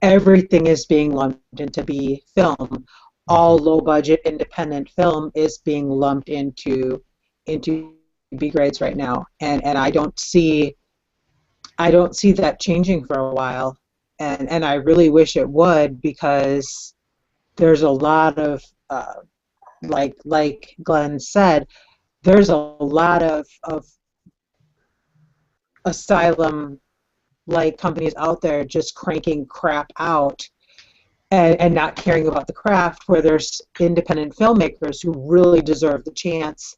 everything is being lumped into B film. All low-budget independent film is being lumped into B grades right now, and I don't see that changing for a while, and I really wish it would, because there's a lot of like Glenn said, there's a lot of asylum-like companies out there just cranking crap out and not caring about the craft, where there's independent filmmakers who really deserve the chance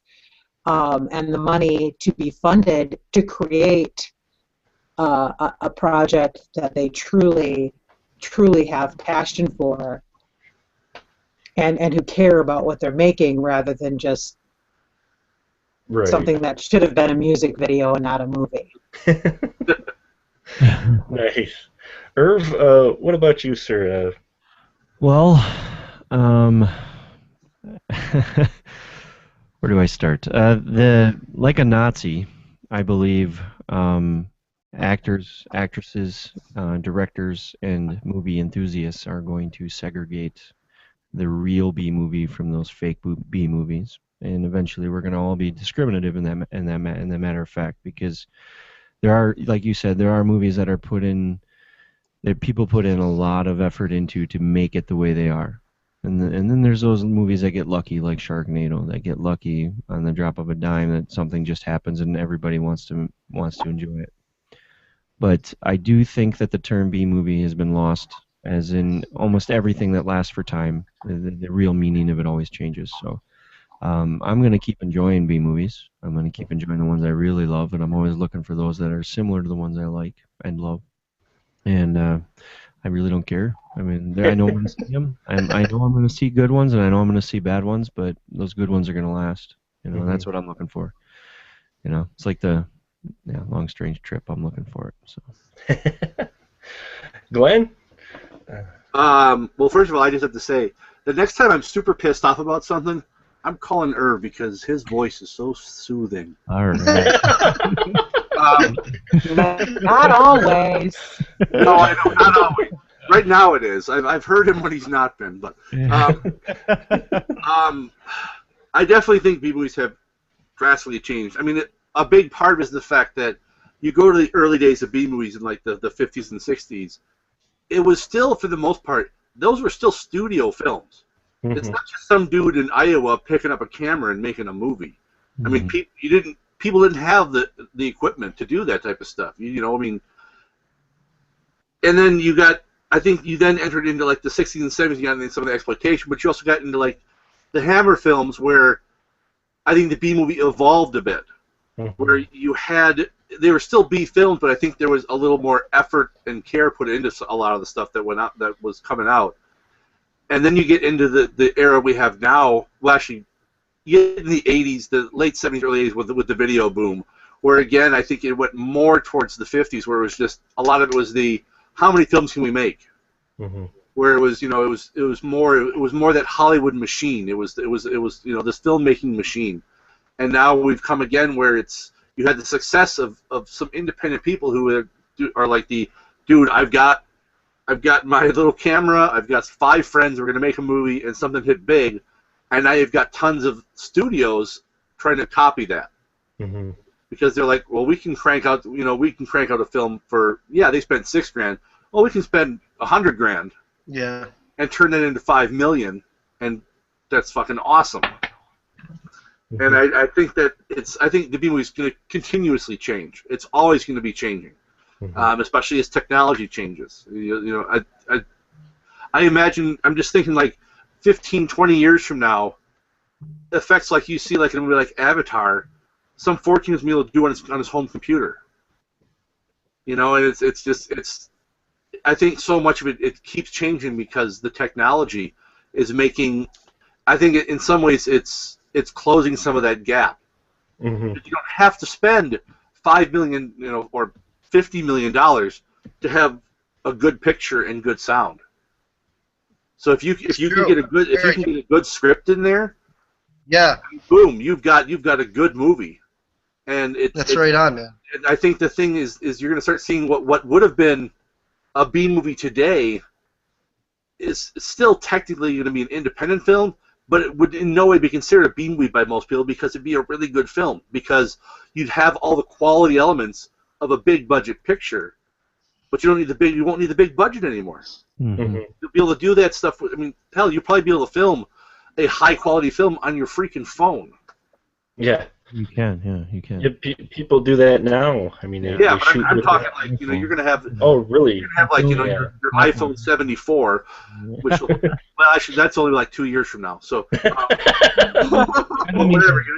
and the money to be funded to create a project that they truly have passion for, and who care about what they're making, rather than just Right. something that should have been a music video and not a movie. Nice. Irv, what about you, sir? Well, where do I start? Like a Nazi, I believe actors, actresses, directors, and movie enthusiasts are going to segregate the real B movie from those fake B movies, and eventually we're going to all be discriminative in that matter of fact, because there are, like you said, there are movies that are that people put in a lot of effort into to make it the way they are. And then there's those movies that get lucky, like Sharknado, that get lucky on the drop of a dime, that something just happens and everybody wants to enjoy it. But I do think that the term B movie has been lost, as in almost everything that lasts for time. The real meaning of it always changes. So I'm going to keep enjoying B movies. I'm going to keep enjoying the ones I really love, and I'm always looking for those that are similar to the ones I like and love. And I really don't care. I mean, I know I'm going to see them. I know I'm going to see good ones, and I know I'm going to see bad ones, but those good ones are going to last. And that's what I'm looking for. It's like the long strange trip. I'm looking for it. So. Glenn? Well, first of all, I just have to say, the next time I'm super pissed off about something, I'm calling Irv because his voice is so soothing. All right. Not always. No, I know, not always. Right now it is. I've heard him when he's not been, but I definitely think B-movies have drastically changed. I mean, a big part is the fact that you go to the early days of B-movies in like the 50s and 60s, it was still, for the most part, those were still studio films. Mm-hmm. It's not just some dude in Iowa picking up a camera and making a movie. Mm-hmm. I mean, people didn't have the equipment to do that type of stuff. I mean, and then I think you then entered into like the 60s and 70s, you got into some of the exploitation, but you also got into like the Hammer films where I think the B-movie evolved a bit, where they were still B films, but I think there was a little more effort and care put into a lot of the stuff that was coming out. And then you get into the era we have now. Well, actually, you get in the 80s, the late 70s, early 80s with the video boom, where again I think it went more towards the 50s, where it was just a lot of it was the how many films can we make, where it was it was more that Hollywood machine. It was this filmmaking machine, and now we've come again where you had the success of some independent people who are like dude, I've got my little camera, I've got 5 friends, we're going to make a movie, and something hit big, and now you've got tons of studios trying to copy that. Mm-hmm. Because they're like, well, we can crank out a film for, they spent $6,000. Well, we can spend $100,000. Yeah. And turn it into $5 million, and that's fucking awesome. Mm-hmm. And I think the B movie is going to continuously change. It's always going to be changing. Mm-hmm. Especially as technology changes. I imagine, I'm just thinking like 15, 20 years from now, effects like you see like in a movie like Avatar, some 14 is going to be able to do on his home computer. And I think so much of it keeps changing because the technology is making, I think in some ways it's closing some of that gap. Mm-hmm. You don't have to spend $5 million, or $50 million to have a good picture and good sound. So if you can get a good script in there, boom, you've got a good movie. And that's right on, man. And I think the thing is you're going to start seeing what would have been a B movie today is still technically going to be an independent film, but it would in no way be considered a B movie by most people because it'd be a really good film because you'd have all the quality elements of a big budget picture, but you won't need the big budget anymore. Mm-hmm. You'll be able to do that stuff. Hell, you'll probably be able to film a high quality film on your freaking phone. Yeah. You can. Yeah, people do that now. I mean, but I'm talking like you're gonna have. Oh, really? You're gonna have like your iPhone 74, which actually that's only like 2 years from now. So whatever.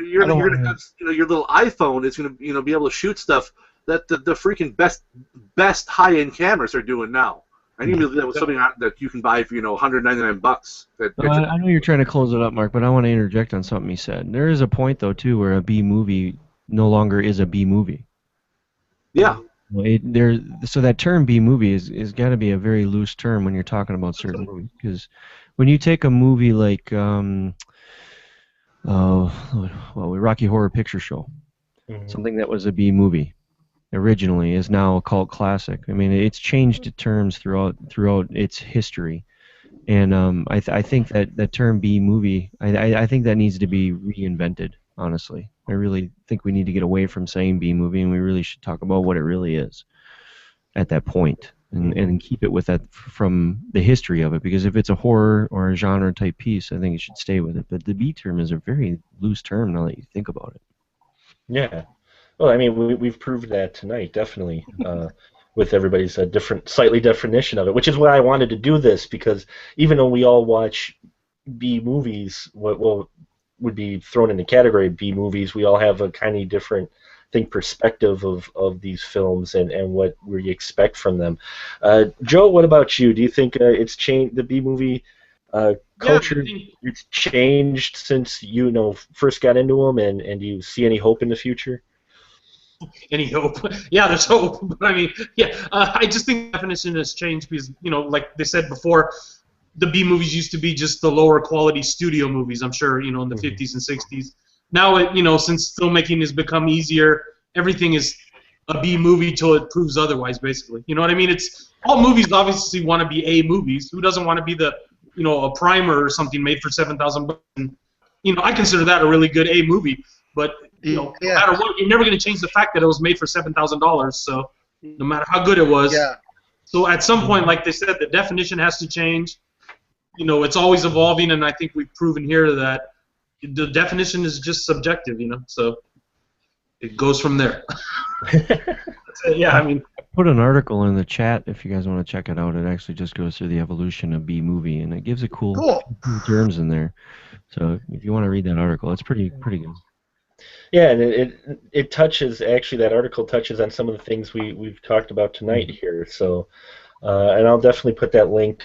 You're gonna have your little iPhone is gonna be able to shoot stuff that the freaking best high-end cameras are doing now. I knew that was something that you can buy for $199. I know you're trying to close it up, Mark, but I want to interject on something you said. There is a point though too where a B movie no longer is a B movie. Yeah. So that term B movie is got to be a very loose term when you're talking about certain movies, because when you take a movie like Rocky Horror Picture Show, something that was a B movie originally is now a cult classic. I mean, it's changed terms throughout its history, and I think that term B movie, I think that needs to be reinvented. Honestly, I really think we need to get away from saying B movie, and we really should talk about what it really is at that point, and keep it with that from the history of it. Because if it's a horror or a genre type piece, I think it should stay with it. But the B term is a very loose term now that you think about it. Yeah. Well, I mean, we've proved that tonight, definitely, with everybody's slightly definition of it, which is why I wanted to do this, because even though we all watch B movies, well, would be thrown in the category of B movies. We all have a kind of different, I think, perspective of these films and what we expect from them. Joe, what about you? Do you think it's changed, the B movie culture? It's changed since you first got into them, and do you see any hope in the future? Any hope? Yeah, there's hope. But I mean, yeah, I just think the definition has changed because, like they said before, the B movies used to be just the lower quality studio movies. I'm sure, in the 50s and 60s. Now, since filmmaking has become easier, everything is a B movie till it proves otherwise. Basically, you know what I mean? It's all movies obviously want to be A movies. Who doesn't want to be a primer or something made for $7,000? I consider that a really good A movie. But no matter what, you're never going to change the fact that it was made for $7,000. So no matter how good it was, so at some point, like they said, the definition has to change. It's always evolving, and I think we've proven here that the definition is just subjective. So it goes from there. Yeah, I mean. I put an article in the chat if you guys want to check it out. It actually just goes through the evolution of B movie, and it gives a cool terms in there. So if you want to read that article, it's pretty good. Yeah, and it touches, actually, that article touches on some of the things we've talked about tonight here. So, and I'll definitely put that link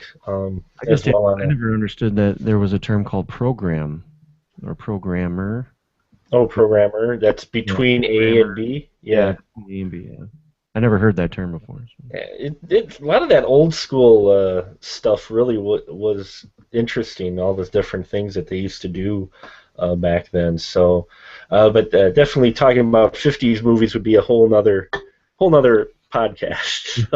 as well on. I never understood that there was a term called program or programmer. Oh, programmer. That's between A and B. Yeah. A and B. Yeah. I never heard that term before. So. A lot of that old school stuff really was interesting. All those different things that they used to do back then. So, but definitely talking about 50s movies would be a whole nother podcast.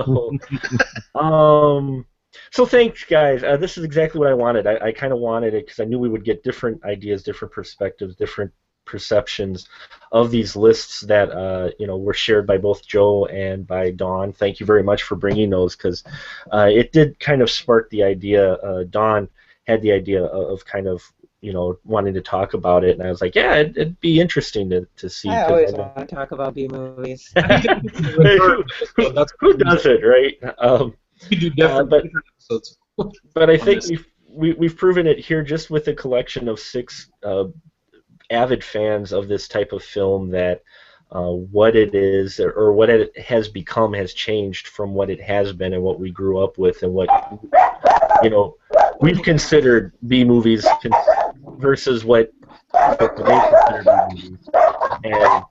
So thanks, guys. This is exactly what I wanted. I kind of wanted it because I knew we would get different ideas, different perspectives, different perceptions of these lists that were shared by both Joe and by Dawn. Thank you very much for bringing those because it did kind of spark the idea. Dawn had the idea of kind of wanting to talk about it, and I was like, yeah, it'd be interesting to see. I always want to talk about B movies. Who doesn't, right? We do different episodes. But I think we've proven it here just with a collection of 6 avid fans of this type of film that what it is or what it has become has changed from what it has been and what we grew up with and what we've considered B movies versus what they consider B movies. And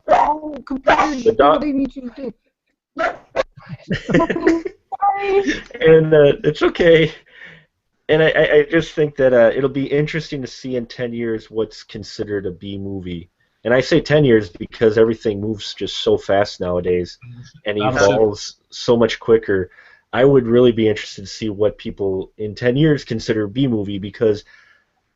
and it's okay. And I just think that it'll be interesting to see in 10 years what's considered a B movie. And I say 10 years because everything moves just so fast nowadays and evolves so much quicker. I would really be interested to see what people in 10 years consider a B movie because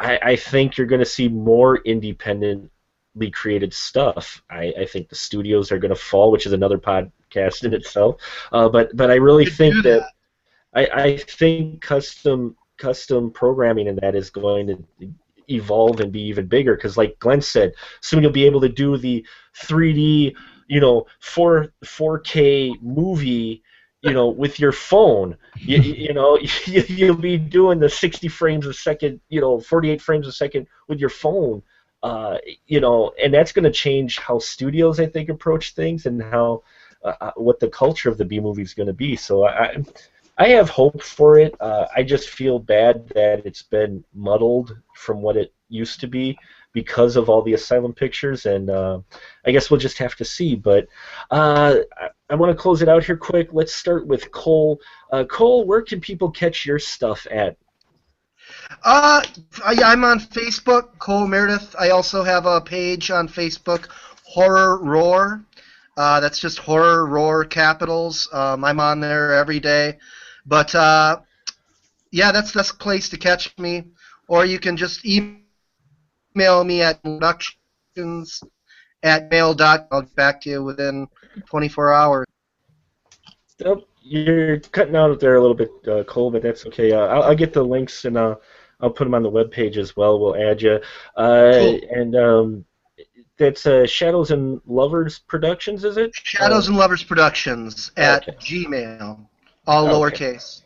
I think you're going to see more independently created stuff. I think the studios are going to fall, which is another podcast in itself. But I really think that I think custom programming in that is going to evolve and be even bigger because, like Glenn said, soon you'll be able to do the 3D, 4K movie, with your phone. You'll be doing the 60 frames a second, 48 frames a second with your phone, and that's going to change how studios, I think, approach things and how what the culture of the B movie is going to be. So I have hope for it. I just feel bad that it's been muddled from what it used to be because of all the Asylum pictures, and I guess we'll just have to see. But I want to close it out here quick. Let's start with Cole. Cole, where can people catch your stuff at? I'm on Facebook, Cole Meredith. I also have a page on Facebook, Horror Roar. That's just Horror Roar capitals. I'm on there every day. But yeah, that's a place to catch me. Or you can just email me at productions@mail.com. I'll get back to you within 24 hours. Oh, you're cutting out there a little bit, Cole, but that's okay. I'll get the links and I'll put them on the webpage as well. We'll add you. Cool. And that's Shadows and Lovers Productions, is it? Shadows and Lovers Productions at Gmail. All lowercase.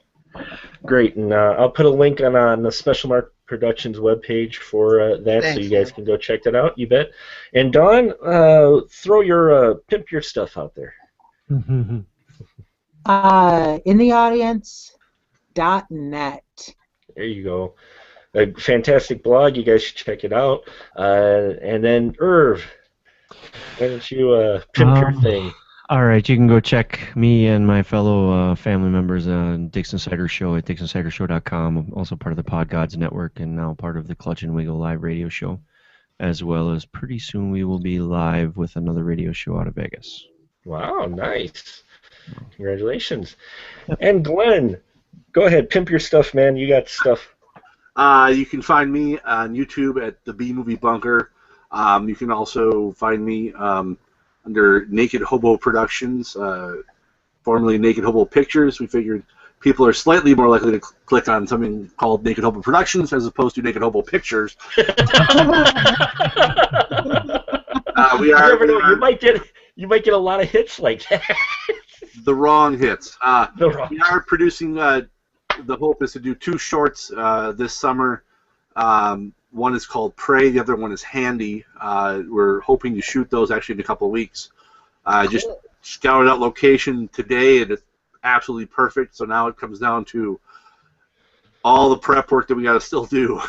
Great, and I'll put a link on the Special Mark Productions webpage for that, so Thank you guys you. can go check that out. You bet. And Dawn, throw your pimp your stuff out there. InTheAudience.net. There you go. A fantastic blog. You guys should check it out. And then Irv, why don't you pimp your thing? All right, you can go check me and my fellow family members on Dixon Cider Show at DixonCiderShow.com. I'm also part of the Pod Gods Network and now part of the Clutch and Wiggle live radio show, as well as pretty soon we will be live with another radio show out of Vegas. Wow, nice. Congratulations. And Glenn, go ahead, pimp your stuff, man. You got stuff. You can find me on YouTube at the B Movie Bunker. You can also find me under Naked Hobo Productions, formerly Naked Hobo Pictures. We figured people are slightly more likely to click on something called Naked Hobo Productions as opposed to Naked Hobo Pictures. We You are, never we know. are You might get a lot of hits like that. the wrong hits. The wrong- We are producing. The hope is to do 2 shorts this summer. One is called Prey. The other one is Handy. We're hoping to shoot those actually in a couple of weeks. Just scouted out location today, and it's absolutely perfect. So now it comes down to all the prep work that we got to still do,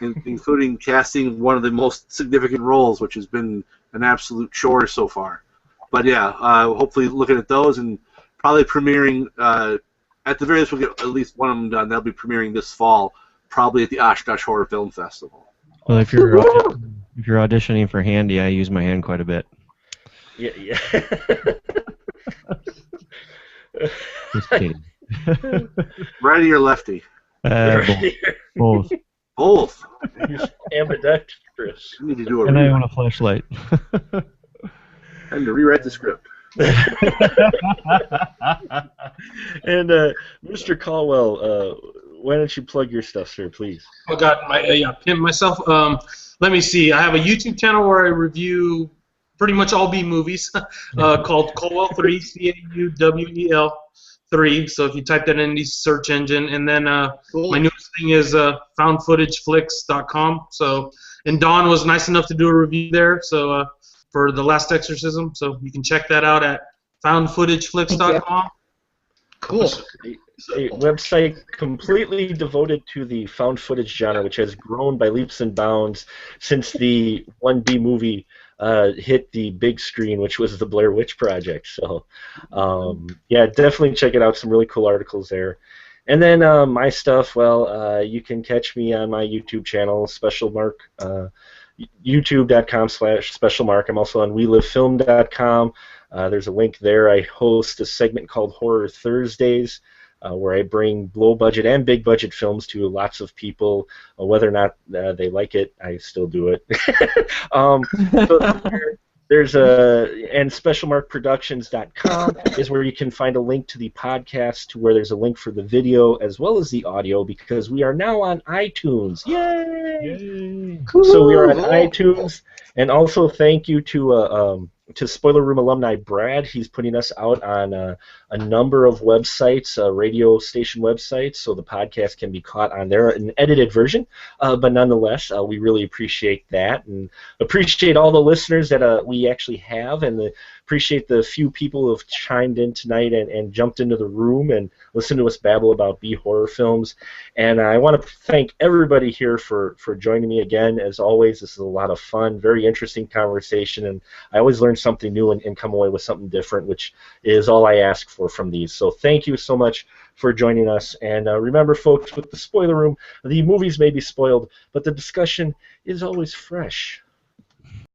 including casting one of the most significant roles, which has been an absolute chore so far. But yeah, hopefully looking at those and probably premiering. At the very least, we'll get at least one of them done. They'll be premiering this fall, probably at the Oshkosh Horror Film Festival. Well, if you're auditioning for Handy, I use my hand quite a bit. Yeah. Just kidding. Righty or lefty? Both. Both. Ambidextrous. You need to do a And I rewrite. own a flashlight. Time to rewrite the script. And Mr. Caldwell, why don't you plug your stuff, sir, please? I got my pimp myself. Let me see. I have a YouTube channel where I review pretty much all B movies called Caldwell 3, CAUWEL 3. So if you type that in the search engine, and then Cool. my newest thing is foundfootageflix.com. So, and Dawn was nice enough to do a review there. So for The Last Exorcism, so you can check that out at foundfootageflix.com. Cool. A website completely devoted to the found footage genre, which has grown by leaps and bounds since the 1B movie hit the big screen, which was the Blair Witch Project. So, yeah, definitely check it out. Some really cool articles there. And then my stuff, well, you can catch me on my YouTube channel, Special Mark, youtube.com/Special Mark. I'm also on WeLiveFilm.com. There's a link there. I host a segment called Horror Thursdays, where I bring low-budget and big-budget films to lots of people. Whether or not they like it, I still do it. So there's and SpecialMarkProductions.com is where you can find a link to the podcast, to where there's a link for the video as well as the audio, because we are now on iTunes. Yay! So we are on iTunes, and also thank you to Spoiler Room alumni Brad. He's putting us out on a number of websites, radio station websites, so the podcast can be caught on there, an edited version. But nonetheless, we really appreciate that, and appreciate all the listeners that we actually have, and appreciate the few people who have chimed in tonight and jumped into the room and listened to us babble about B-horror films. And I want to thank everybody here for joining me again. As always, this is a lot of fun, very interesting conversation, and I always learn something new and come away with something different, which is all I ask for from these. So thank you so much for joining us. And remember, folks, with the Spoiler Room, the movies may be spoiled, but the discussion is always fresh.